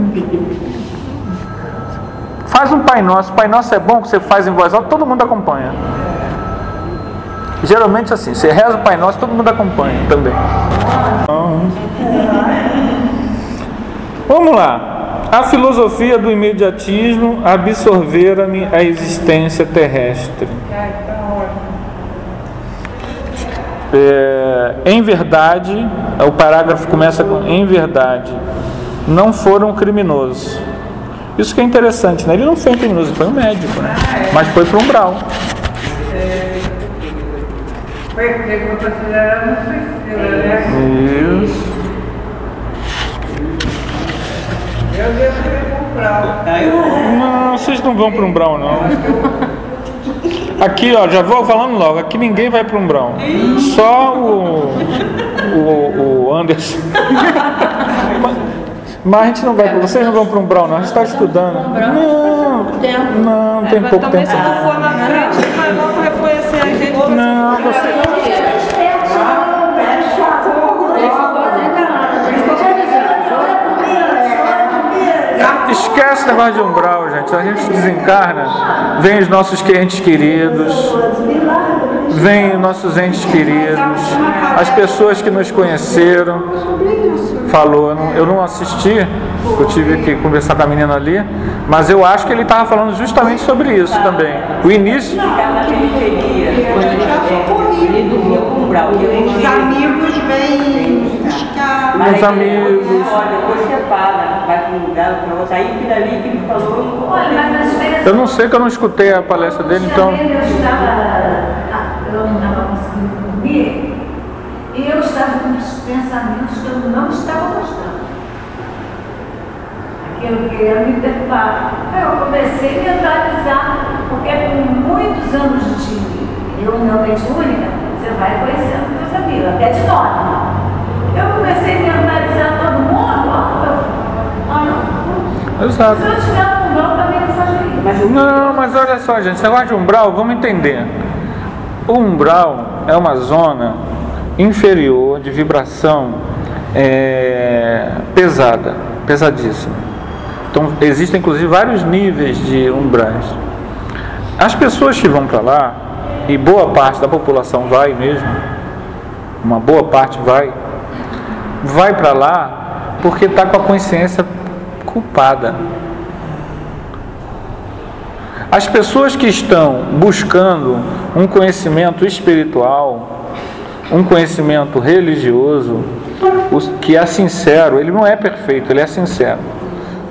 Faz um Pai Nosso. Pai Nosso é bom que você faz em voz alta, todo mundo acompanha. Geralmente assim, você reza o Pai Nosso, todo mundo acompanha também. Vamos lá. A filosofia do imediatismo absorvera-me a existência terrestre. Em verdade, o parágrafo começa com em verdade, não foram criminosos. Isso que é interessante, né? Ele não foi um criminoso, ele foi um médico, né? Mas foi para um umbral. Foi considerado um suicida, né? Isso. Eu devo ir para um umbral. Não, vocês não vão para um umbral, não. Aqui, ó, já vou falando logo, aqui ninguém vai para um umbral. Só o Anderson. Mas a gente não vai, vocês não vão para um umbral, não, a gente está estudando. Não, tem pouco tempo. Se tu for na frente, vai logo reconhecer a gente. Não, você... Esquece o negócio de umbral, gente. A gente desencarna, vem os nossos entes queridos, vem os nossos entes queridos, as pessoas que nos conheceram. Falou, eu não assisti, eu tive que conversar com a menina ali, mas eu acho que ele estava falando justamente sobre isso também. O início. Os amigos vêm buscar. Os amigos. Depois separa, vai para um lugar, para outro. Aí aquilo ali que ele falou. Olha, mas às vezes. Eu não sei, que eu não escutei a palestra dele, então. Eu não estava conseguindo dormir. pensamentos que eu não estava gostando. Aquilo que ia me derrubar. Aí eu comecei a mentalizar, porque com muitos anos de reunião mediúnica, você vai conhecendo meus amigos, até de nome. Eu comecei a mentalizar todo mundo, Exato. se eu tiver um umbral, também não fazer isso. Não, mas olha só, gente, esse negócio de umbral, vamos entender. O umbral é uma zona inferior de vibração pesada, pesadíssima. Então, existem inclusive vários níveis de umbrais. As pessoas que vão para lá, e boa parte da população vai mesmo, uma boa parte vai para lá porque está com a consciência culpada. As pessoas que estão buscando um conhecimento espiritual, um conhecimento religioso, que é sincero, ele não é perfeito, ele é sincero.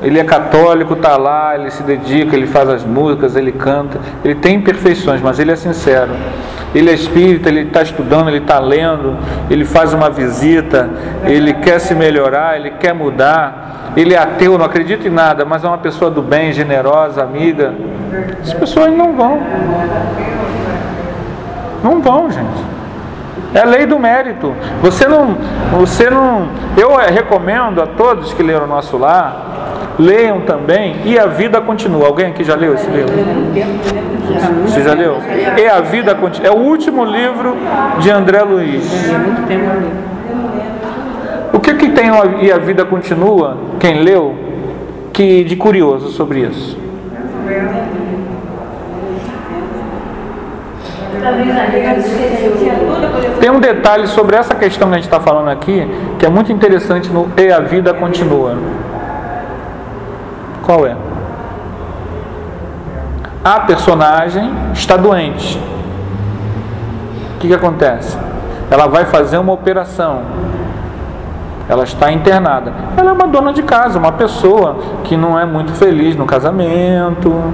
Ele é católico, está lá, ele se dedica, ele faz as músicas, ele canta, ele tem imperfeições, mas ele é sincero. Ele é espírita, ele está estudando, ele está lendo, ele faz uma visita, ele quer se melhorar, ele quer mudar. Ele é ateu, não acredita em nada, mas é uma pessoa do bem, generosa, amiga. As pessoas não vão. Não vão, gente. É a lei do mérito. Você não. Eu recomendo a todos que leram o nosso lar, leiam também E a Vida Continua. Alguém aqui já leu esse livro? Você já leu? E a Vida Continua. É o último livro de André Luiz. O que tem no E a Vida Continua, quem leu, que de curioso sobre isso? Tem um detalhe sobre essa questão que a gente está falando aqui, que é muito interessante no E a Vida Continua. Qual é? A personagem está doente. O que acontece? Ela vai fazer uma operação. Ela está internada. Ela é uma dona de casa, uma pessoa que não é muito feliz no casamento,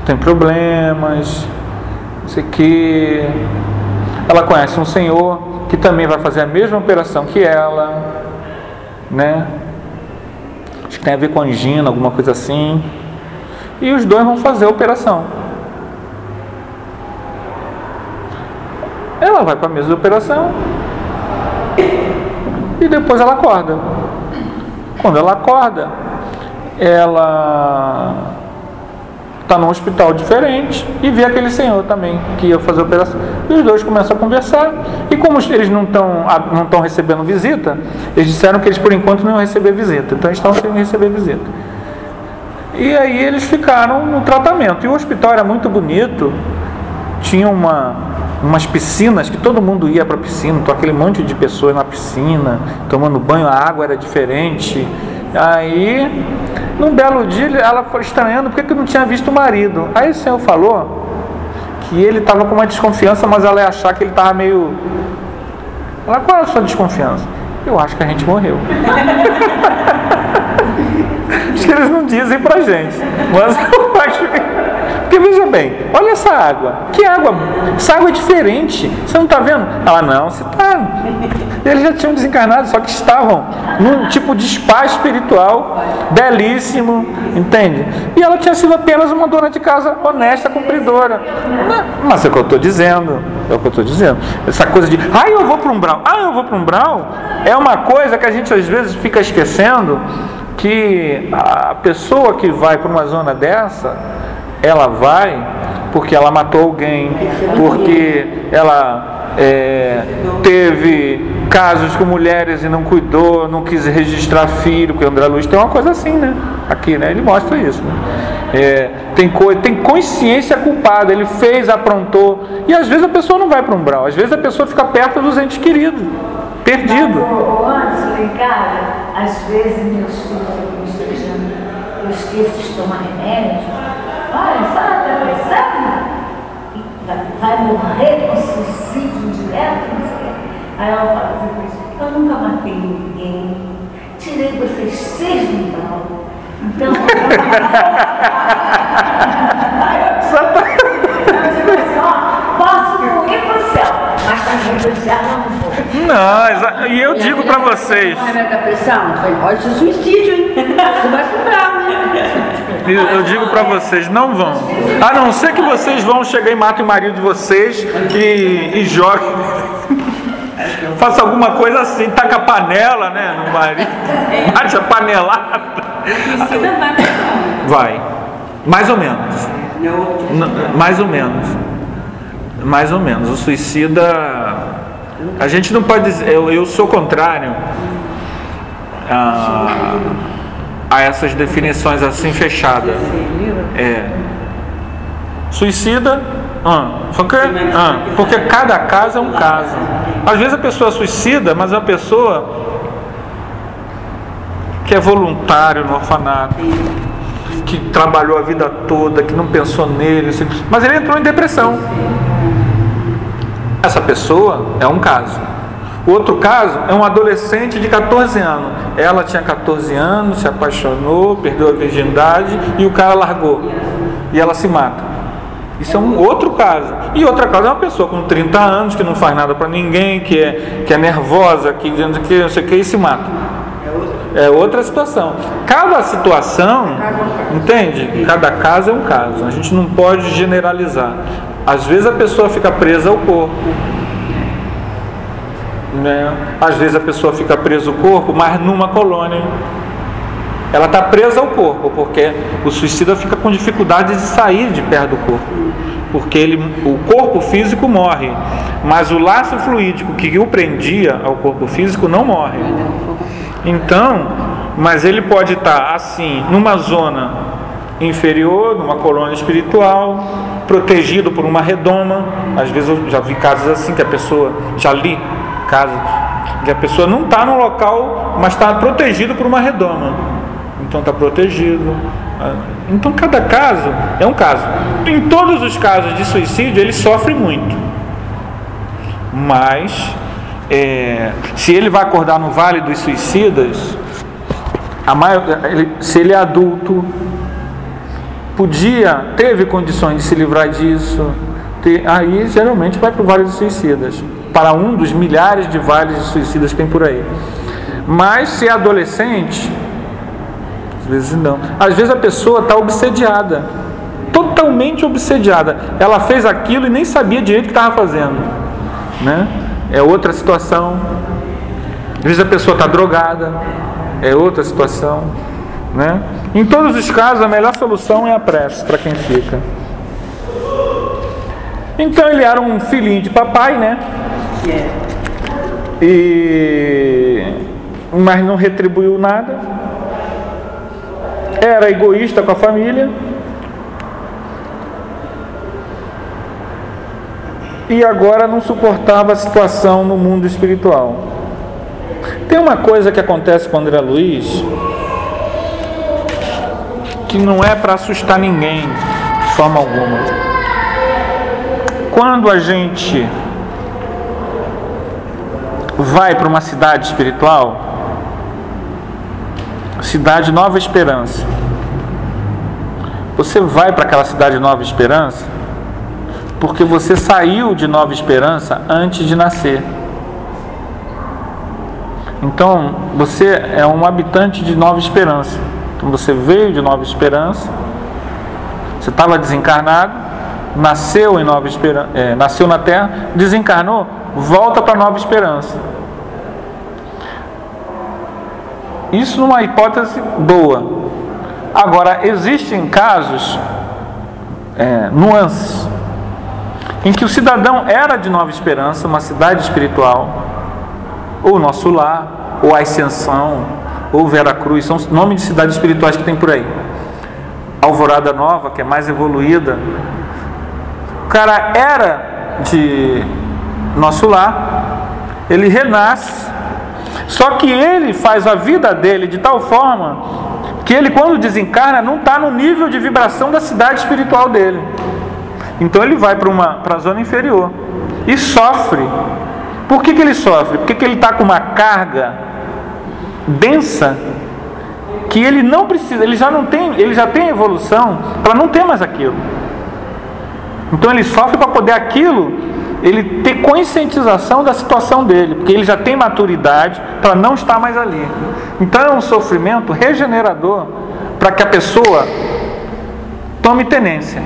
tem problemas, não sei o que. Ela conhece um senhor que também vai fazer a mesma operação que ela, né? Acho que tem a ver com angina, alguma coisa assim. E os dois vão fazer a operação. Ela vai para a mesa de operação e depois ela acorda. Quando ela acorda, ela está num hospital diferente e vê aquele senhor também que ia fazer a operação. E os dois começam a conversar. E como eles não estão recebendo visita, eles disseram que eles por enquanto não iam receber visita. Então eles estão sem receber visita. E aí eles ficaram no tratamento. E o hospital era muito bonito. Tinha umas piscinas que todo mundo ia para a piscina. Então aquele monte de pessoas na piscina, tomando banho, a água era diferente. Aí, num belo dia, ela foi estranhando porque não tinha visto o marido. Aí o senhor falou que ele estava com uma desconfiança, mas ela ia achar que ele estava meio... Ela, qual é a sua desconfiança? Eu acho que a gente morreu. Acho que eles não dizem pra gente, mas eu acho que... Porque veja bem, olha essa água. Que água? Essa água é diferente. Você não está vendo? Ela, não, você está. Eles já tinham desencarnado, só que estavam num tipo de spa espiritual belíssimo, entende? E ela tinha sido apenas uma dona de casa honesta, cumpridora. Mas é o que eu estou dizendo. É o que eu estou dizendo. Essa coisa de, eu vou para um umbral. Eu vou para um umbral. É uma coisa que a gente às vezes fica esquecendo, que a pessoa que vai para uma zona dessa, ela vai porque ela matou alguém, porque ela teve casos com mulheres e não cuidou, não quis registrar filho, porque o André Luiz tem uma coisa assim, né? Aqui, né? Ele mostra isso, né? Tem consciência culpada, ele fez, aprontou, e às vezes a pessoa não vai para um umbral, às vezes a pessoa fica perto dos entes queridos, perdido. Antes, lá em casa, às vezes meus filhos ficam me estressando, eu esqueço de tomar remédio. Olha, só está pensando? Vai morrer com suicídio direto? Não sei. Aí ela fala assim, eu nunca matei ninguém, tirei vocês 6 do umbral. Então, eu digo assim, posso não ir para o céu, mas Não, e eu digo para vocês. Remédio da pressão? Olha, isso é suicídio, hein? Você vai comprar, né? Eu digo para vocês, não vão. A não ser que vocês vão chegar e matem o marido de vocês e joguem. Faça alguma coisa assim, taca a panela, né, no marido. Mate a panelada. Vai. Mais ou menos. Mais ou menos. Mais ou menos. O suicida... A gente não pode dizer... Eu sou contrário a essas definições assim fechadas. Suicida... porque cada caso é um caso. Às vezes a pessoa é suicida, mas é uma pessoa que é voluntário no orfanato, que trabalhou a vida toda, que não pensou nele, mas ele entrou em depressão. Essa pessoa é um caso. O outro caso é um adolescente de 14 anos. Ela tinha 14 anos, se apaixonou, perdeu a virgindade e o cara largou. E ela se mata. Isso é um outro caso. E outra caso é uma pessoa com 30 anos que não faz nada para ninguém, que é nervosa, que dizendo que não sei o que, e se mata. É outra situação. Cada situação, entende? Cada caso é um caso. A gente não pode generalizar. Às vezes a pessoa fica presa ao corpo, né? Às vezes a pessoa fica presa ao corpo, mas numa colônia. Ela está presa ao corpo, porque o suicida fica com dificuldade de sair de perto do corpo, porque o corpo físico morre, mas o laço fluídico que o prendia ao corpo físico não morre. Então, mas ele pode estar assim, numa zona inferior, numa colônia espiritual, protegido por uma redoma. Às vezes eu já vi casos assim, que a pessoa, já li casos, que a pessoa não está no local, mas está protegido por uma redoma. Então está protegido. Então cada caso é um caso. Em todos os casos de suicídio ele sofre muito, mas se ele vai acordar no Vale dos Suicidas, se ele é adulto, teve condições de se livrar disso, aí geralmente vai para o Vale dos Suicidas, para um dos milhares de vales de suicidas que tem por aí. Mas se é adolescente, às vezes não. Às vezes a pessoa está obsediada, totalmente obsediada. Ela fez aquilo e nem sabia direito o que estava fazendo, né? É outra situação. Às vezes a pessoa está drogada, é outra situação, né? Em todos os casos a melhor solução é a prece para quem fica. Então ele era um filhinho de papai, né? Mas não retribuiu nada. Era egoísta com a família. E agora não suportava a situação no mundo espiritual. Tem uma coisa que acontece com André Luiz que não é para assustar ninguém de forma alguma. Quando a gente vai para uma cidade espiritual, cidade Nova Esperança, você vai para aquela cidade Nova Esperança porque você saiu de Nova Esperança antes de nascer. Então você é um habitante de Nova Esperança. Então você veio de Nova Esperança, você estava desencarnado, nasceu em Nova Esperança, nasceu na Terra, desencarnou, volta para Nova Esperança. Isso numa hipótese boa. Agora, existem casos, nuances, em que o cidadão era de Nova Esperança, uma cidade espiritual, ou Nosso Lar, ou Ascensão, ou Vera Cruz, são nomes de cidades espirituais que tem por aí. Alvorada Nova, que é mais evoluída. O cara era de Nosso Lar, ele renasce, só que ele faz a vida dele de tal forma que ele, quando desencarna, não está no nível de vibração da cidade espiritual dele. Então ele vai para a zona inferior e sofre. Por que ele sofre? Porque ele está com uma carga densa que ele não precisa, ele já tem evolução para não ter mais aquilo. Então ele sofre para poder aquilo ele ter conscientização da situação dele, porque ele já tem maturidade para não estar mais ali. Então é um sofrimento regenerador para que a pessoa tome tenência.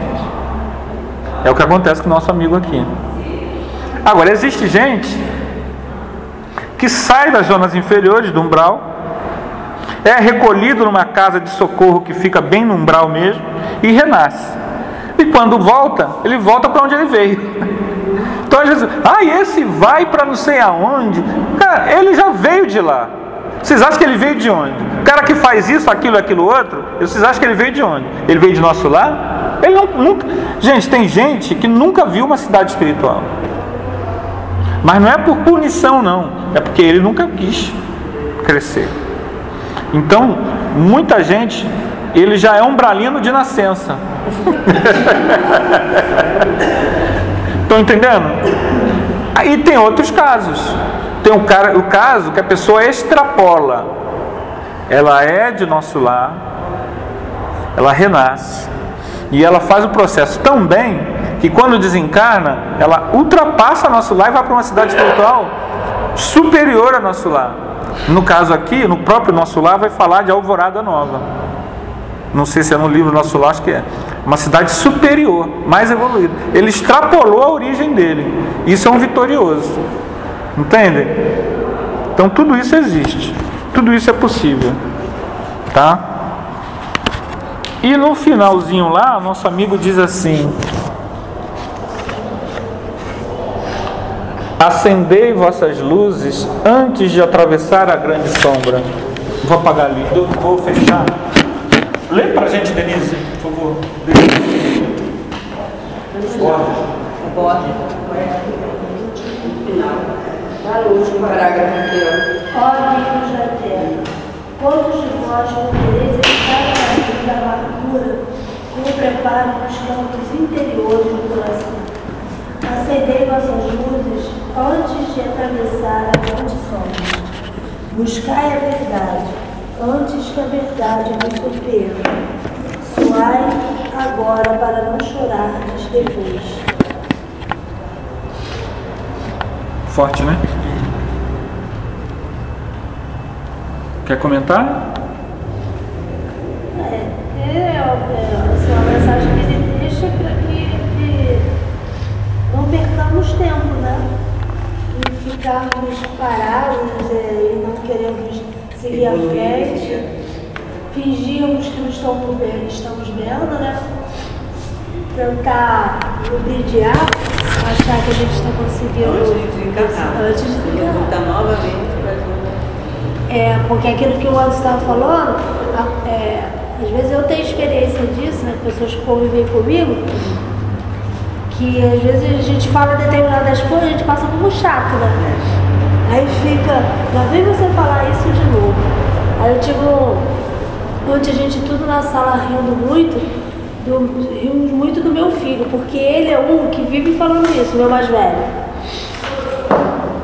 É o que acontece com o nosso amigo aqui. Agora, existe gente que sai das zonas inferiores do umbral, é recolhido numa casa de socorro que fica bem no umbral mesmo e renasce. E quando volta, ele volta para onde ele veio. Então às vezes, esse vai para não sei aonde. Cara, ele já veio de lá. Vocês acham que ele veio de onde? O cara que faz isso, aquilo, aquilo outro, vocês acham que ele veio de onde? Ele veio de nosso lar? Ele nunca... Gente, tem gente que nunca viu uma cidade espiritual. Mas não é por punição, não. É porque ele nunca quis crescer. Então, muita gente, ele já é umbralino de nascença. Estão entendendo? Aí tem outros casos. Tem o caso que a pessoa extrapola. Ela é de nosso lar, ela renasce, e ela faz o processo tão bem que quando desencarna, ela ultrapassa nosso lar e vai para uma cidade espiritual superior a nosso lar. No caso aqui, no próprio nosso lar, vai falar de Alvorada Nova. Não sei se é no livro Nosso Lar, acho que é. Uma cidade superior, mais evoluída. Ele extrapolou a origem dele. Isso é um vitorioso. Entende? Então tudo isso existe. Tudo isso é possível. Tá? E no finalzinho lá, nosso amigo diz assim: acendei vossas luzes antes de atravessar a grande sombra. Vou apagar ali, vou fechar. Lê pra gente, Denise, por favor. Para o último parágrafo aqui, Ó amigos da terra, quantos de vós não quereis evitar o caminho da amargura com o preparo dos campos interiores do coração? Acendei vossas luzes antes de atravessar a grande sombra. Buscai a verdade, antes que a verdade vos surpreenda. Suai agora para não chorardes depois. Forte, né? Quer comentar? Assim, uma mensagem que ele deixa para que não percamos tempo, né? E ficarmos parados e não queremos seguir à frente, fingirmos que não estamos vendo, né? Tentar ludibriar, achar que a gente está conseguindo antes de desencarnar. voltar novamente para Porque aquilo que o Anderson estava falando, às vezes eu tenho experiência disso, né? Pessoas que convivem comigo, que às vezes a gente fala determinadas coisas, a gente passa como chato, né? Aí fica, lá vem você falar isso de novo. Aí eu digo, ontem a gente tudo na sala rimos muito do meu filho, porque ele é um que vive falando isso, meu mais velho.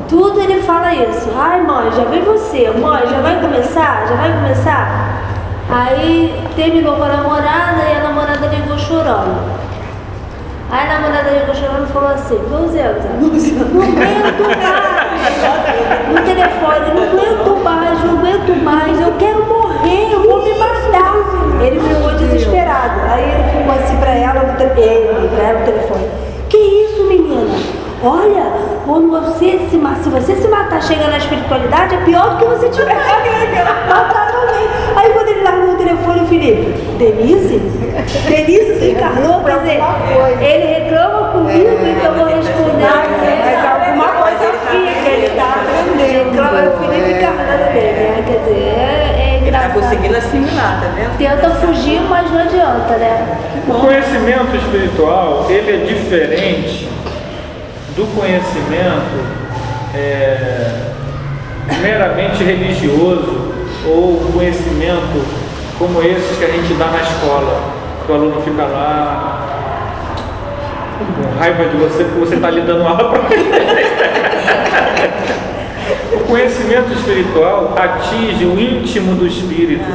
Tudo ele fala isso. Ai mãe, já vem você, mãe, já vai começar? Já vai começar? Aí terminou com a namorada e a namorada ligou chorando. Aí a namorada ligou chorando e falou assim: Luzenta, não aguento mais. No telefone, não aguento mais, eu quero morrer, eu vou me matar. Ele ficou desesperado. Aí ele ficou assim pra ela no telefone: que isso, menina? Olha, quando se você se matar, chega na espiritualidade, é pior do que você tiver matado alguém. Aí quando ele largou o telefone, o Felipe: Denise se encarnou, quer dizer, ele reclama comigo e que eu vou responder. Mas alguma coisa fica, ele está aprendendo. Reclama, é o Felipe encarnando dele, né? Quer dizer, é engraçado. Está conseguindo assimilar, tá vendo? Tenta fugir, mas não adianta, né? O conhecimento espiritual, ele é diferente do conhecimento meramente religioso ou conhecimento como esses que a gente dá na escola, que o aluno fica lá com raiva de você porque você está lhe dando aula para ele. O conhecimento espiritual atinge o íntimo do espírito.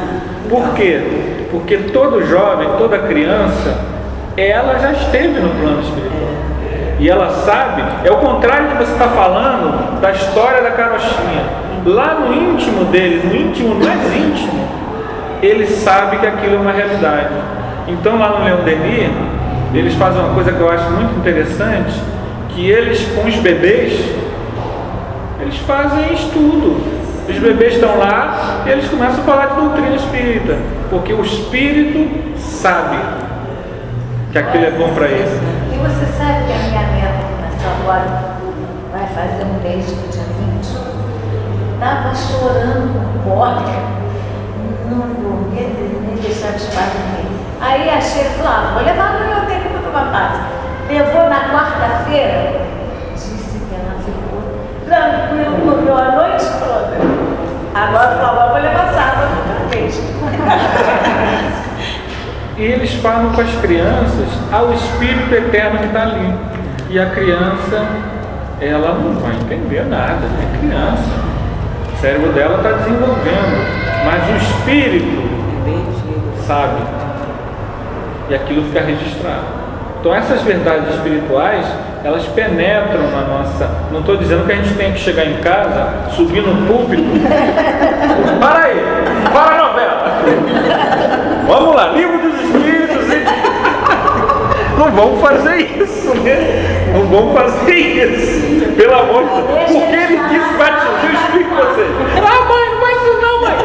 Por quê? Porque todo jovem, toda criança, ela já esteve no plano espiritual. E ela sabe, é o contrário de você estar falando da história da carochinha. Lá no íntimo dele, no íntimo mais íntimo, ele sabe que aquilo é uma realidade. Então lá no Leon Denis, eles fazem uma coisa que eu acho muito interessante, que eles com os bebês, eles fazem estudo. Os bebês estão lá e eles começam a falar de doutrina espírita, porque o espírito sabe que aquilo é bom para ele. E você sabe que a minha neta começou agora, vai fazer um mês do dia 20, estava chorando com cólica, não dormia, nem deixava os pais dormir. Aí a Sheila falou, vou levar no meu tempo para tomar paz. Levou na quarta-feira, disse que ela ficou tranquila, dormiu a noite toda. Agora vou levar sábado outra vez. E eles falam com as crianças ao Espírito Eterno que está ali. E a criança, ela não vai entender nada, é criança. O cérebro dela está desenvolvendo, mas o Espírito sabe. E aquilo fica registrado. Então essas verdades espirituais, elas penetram na nossa... Não estou dizendo que a gente tem que chegar em casa, subir no púlpito. Para aí, para a novela. Vamos lá, livro dos Espíritos. Não vamos fazer isso, né? Não vamos fazer isso. Pelo amor de Deus. Porque ele disse batismo, eu explico pra você. Ah, mãe, não faz isso não, mãe.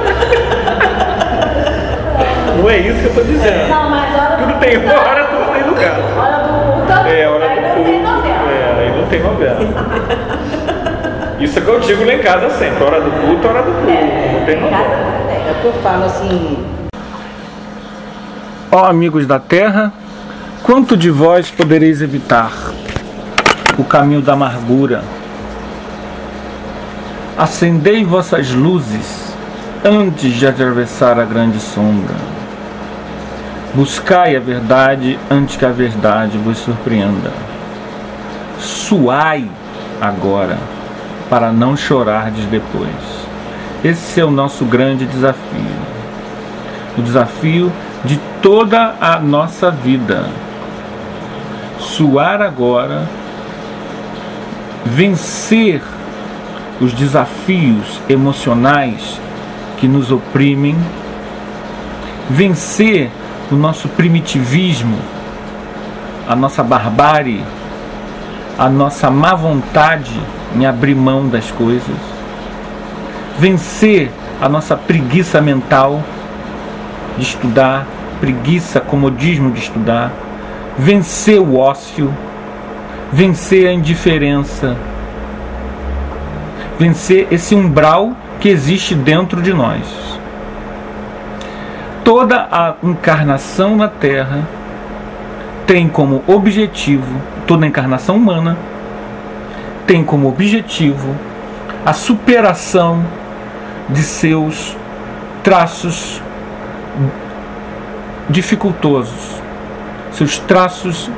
Não é isso que eu estou dizendo. Não, mas tudo tem hora, tudo tem lugar. Hora do culto, hora aí do não culto. tem novela. Aí não tem novela. Isso é que eu digo lá em casa sempre. Hora do culto, hora do culto. Não tem novela. É o que eu falo assim. Ó amigos da terra, quanto de vós podereis evitar o caminho da amargura? Acendei vossas luzes antes de atravessar a grande sombra. Buscai a verdade antes que a verdade vos surpreenda. Suai agora, para não chorardes depois. Esse é o nosso grande desafio. O desafio de toda a nossa vida. Suar agora, vencer os desafios emocionais que nos oprimem, vencer o nosso primitivismo, a nossa barbárie, a nossa má vontade em abrir mão das coisas, vencer a nossa preguiça mental de estudar, preguiça, comodismo de estudar, vencer o ócio, vencer a indiferença, vencer esse umbral que existe dentro de nós. Toda a encarnação na Terra tem como objetivo, toda a encarnação humana tem como objetivo a superação de seus traços dificultosos, seus traços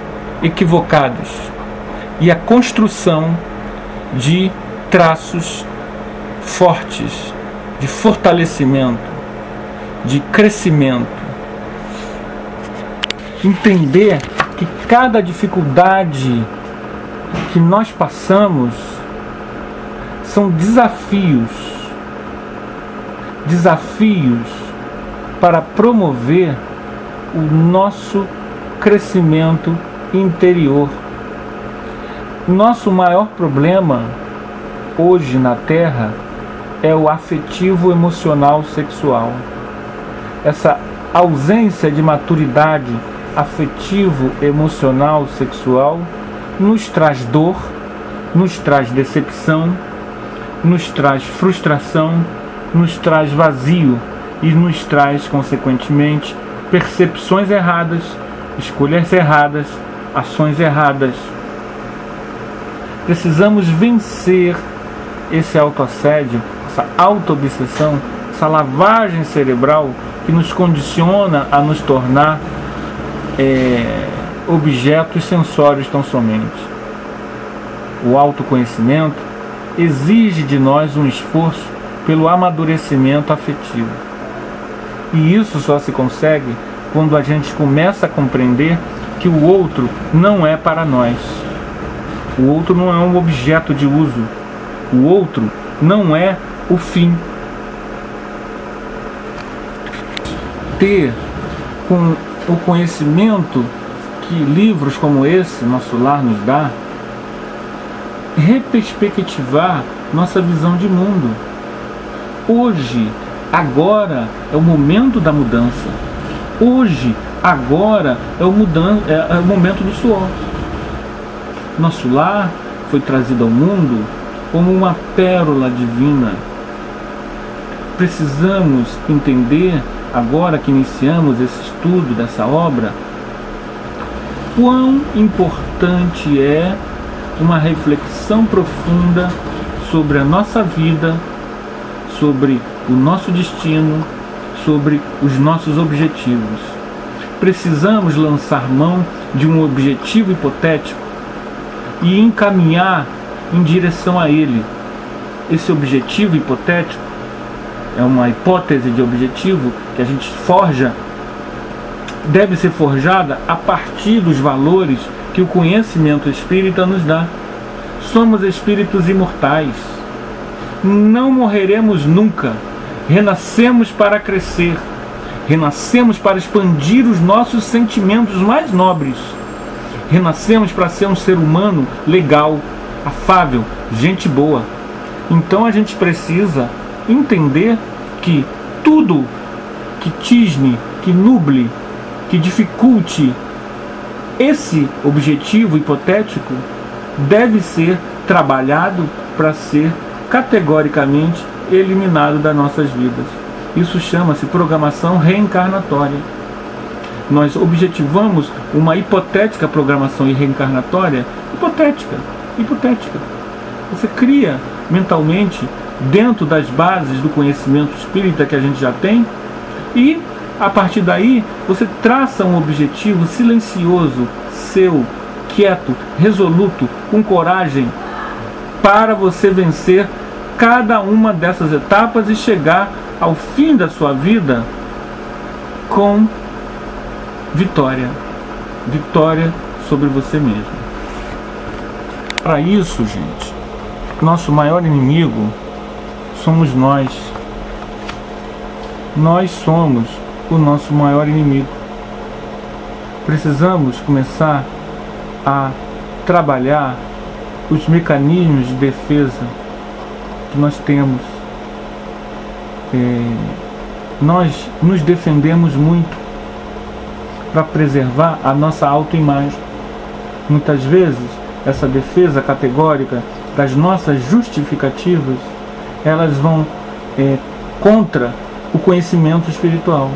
equivocados e a construção de traços fortes, de fortalecimento, de crescimento. Entender que cada dificuldade que nós passamos são desafios para promover o nosso crescimento interior. Nosso maior problema hoje na Terra é o afetivo emocional sexual. Essa ausência de maturidade afetivo emocional sexual nos traz dor, nos traz decepção, nos traz frustração, nos traz vazio e nos traz, consequentemente, percepções erradas, escolhas erradas, ações erradas. Precisamos vencer esse autoassédio, essa auto-obsessão, essa lavagem cerebral que nos condiciona a nos tornar objetos sensórios tão somente. O autoconhecimento exige de nós um esforço pelo amadurecimento afetivo. E isso só se consegue quando a gente começa a compreender que o outro não é para nós. O outro não é um objeto de uso. O outro não é o fim. Ter com o conhecimento que livros como esse, Nosso Lar, nos dá, reperspectivar nossa visão de mundo. Hoje, agora é o momento da mudança. Hoje, agora é o momento do suor. Nosso Lar foi trazido ao mundo como uma pérola divina. Precisamos entender, agora que iniciamos esse estudo dessa obra, quão importante é uma reflexão profunda sobre a nossa vida, sobre o nosso destino, sobre os nossos objetivos. Precisamos lançar mão de um objetivo hipotético e encaminhar em direção a ele. Esse objetivo hipotético é uma hipótese de objetivo que a gente forja, deve ser forjada a partir dos valores que o conhecimento espírita nos dá. Somos espíritos imortais. Não morreremos nunca. Renascemos para crescer. Renascemos para expandir os nossos sentimentos mais nobres. Renascemos para ser um ser humano legal, afável, gente boa. Então a gente precisa entender que tudo que tisne, que nuble, que dificulte esse objetivo hipotético deve ser trabalhado para ser categoricamente eliminado das nossas vidas. Isso chama-se programação reencarnatória. Nós objetivamos uma hipotética programação reencarnatória hipotética. Você cria mentalmente, dentro das bases do conhecimento espírita que a gente já tem, e a partir daí você traça um objetivo silencioso, seu, quieto, resoluto, com coragem, para você vencer cada uma dessas etapas e chegar ao fim da sua vida com vitória. Vitória sobre você mesmo. Para isso, gente, nosso maior inimigo somos nós. Nós somos o nosso maior inimigo. Precisamos começar a trabalhar os mecanismos de defesa que nós temos. Nós nos defendemos muito para preservar a nossa autoimagem. Muitas vezes essa defesa categórica das nossas justificativas, elas vão contra o conhecimento espiritual.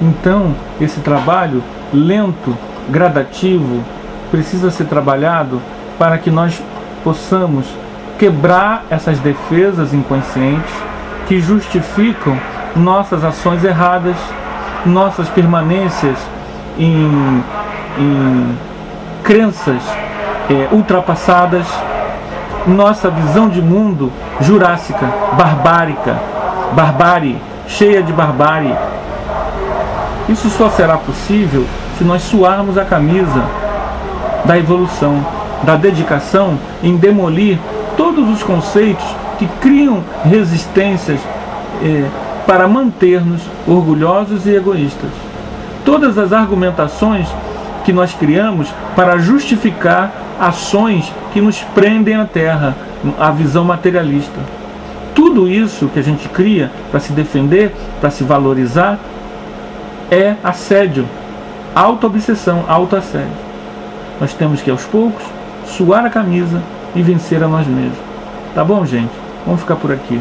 Então esse trabalho lento, gradativo, precisa ser trabalhado para que nós possamos quebrar essas defesas inconscientes que justificam nossas ações erradas, nossas permanências em crenças ultrapassadas, nossa visão de mundo jurássica, barbárie, cheia de barbárie. Isso só será possível se nós suarmos a camisa da evolução, da dedicação em demolir todos os conceitos que criam resistências para manter-nos orgulhosos e egoístas. Todas as argumentações que nós criamos para justificar ações que nos prendem à terra, a visão materialista. Tudo isso que a gente cria para se defender, para se valorizar, é assédio, auto-obsessão, auto-assédio. Nós temos que, aos poucos, suar a camisa e vencer a nós mesmos. Tá bom, gente? Vamos ficar por aqui.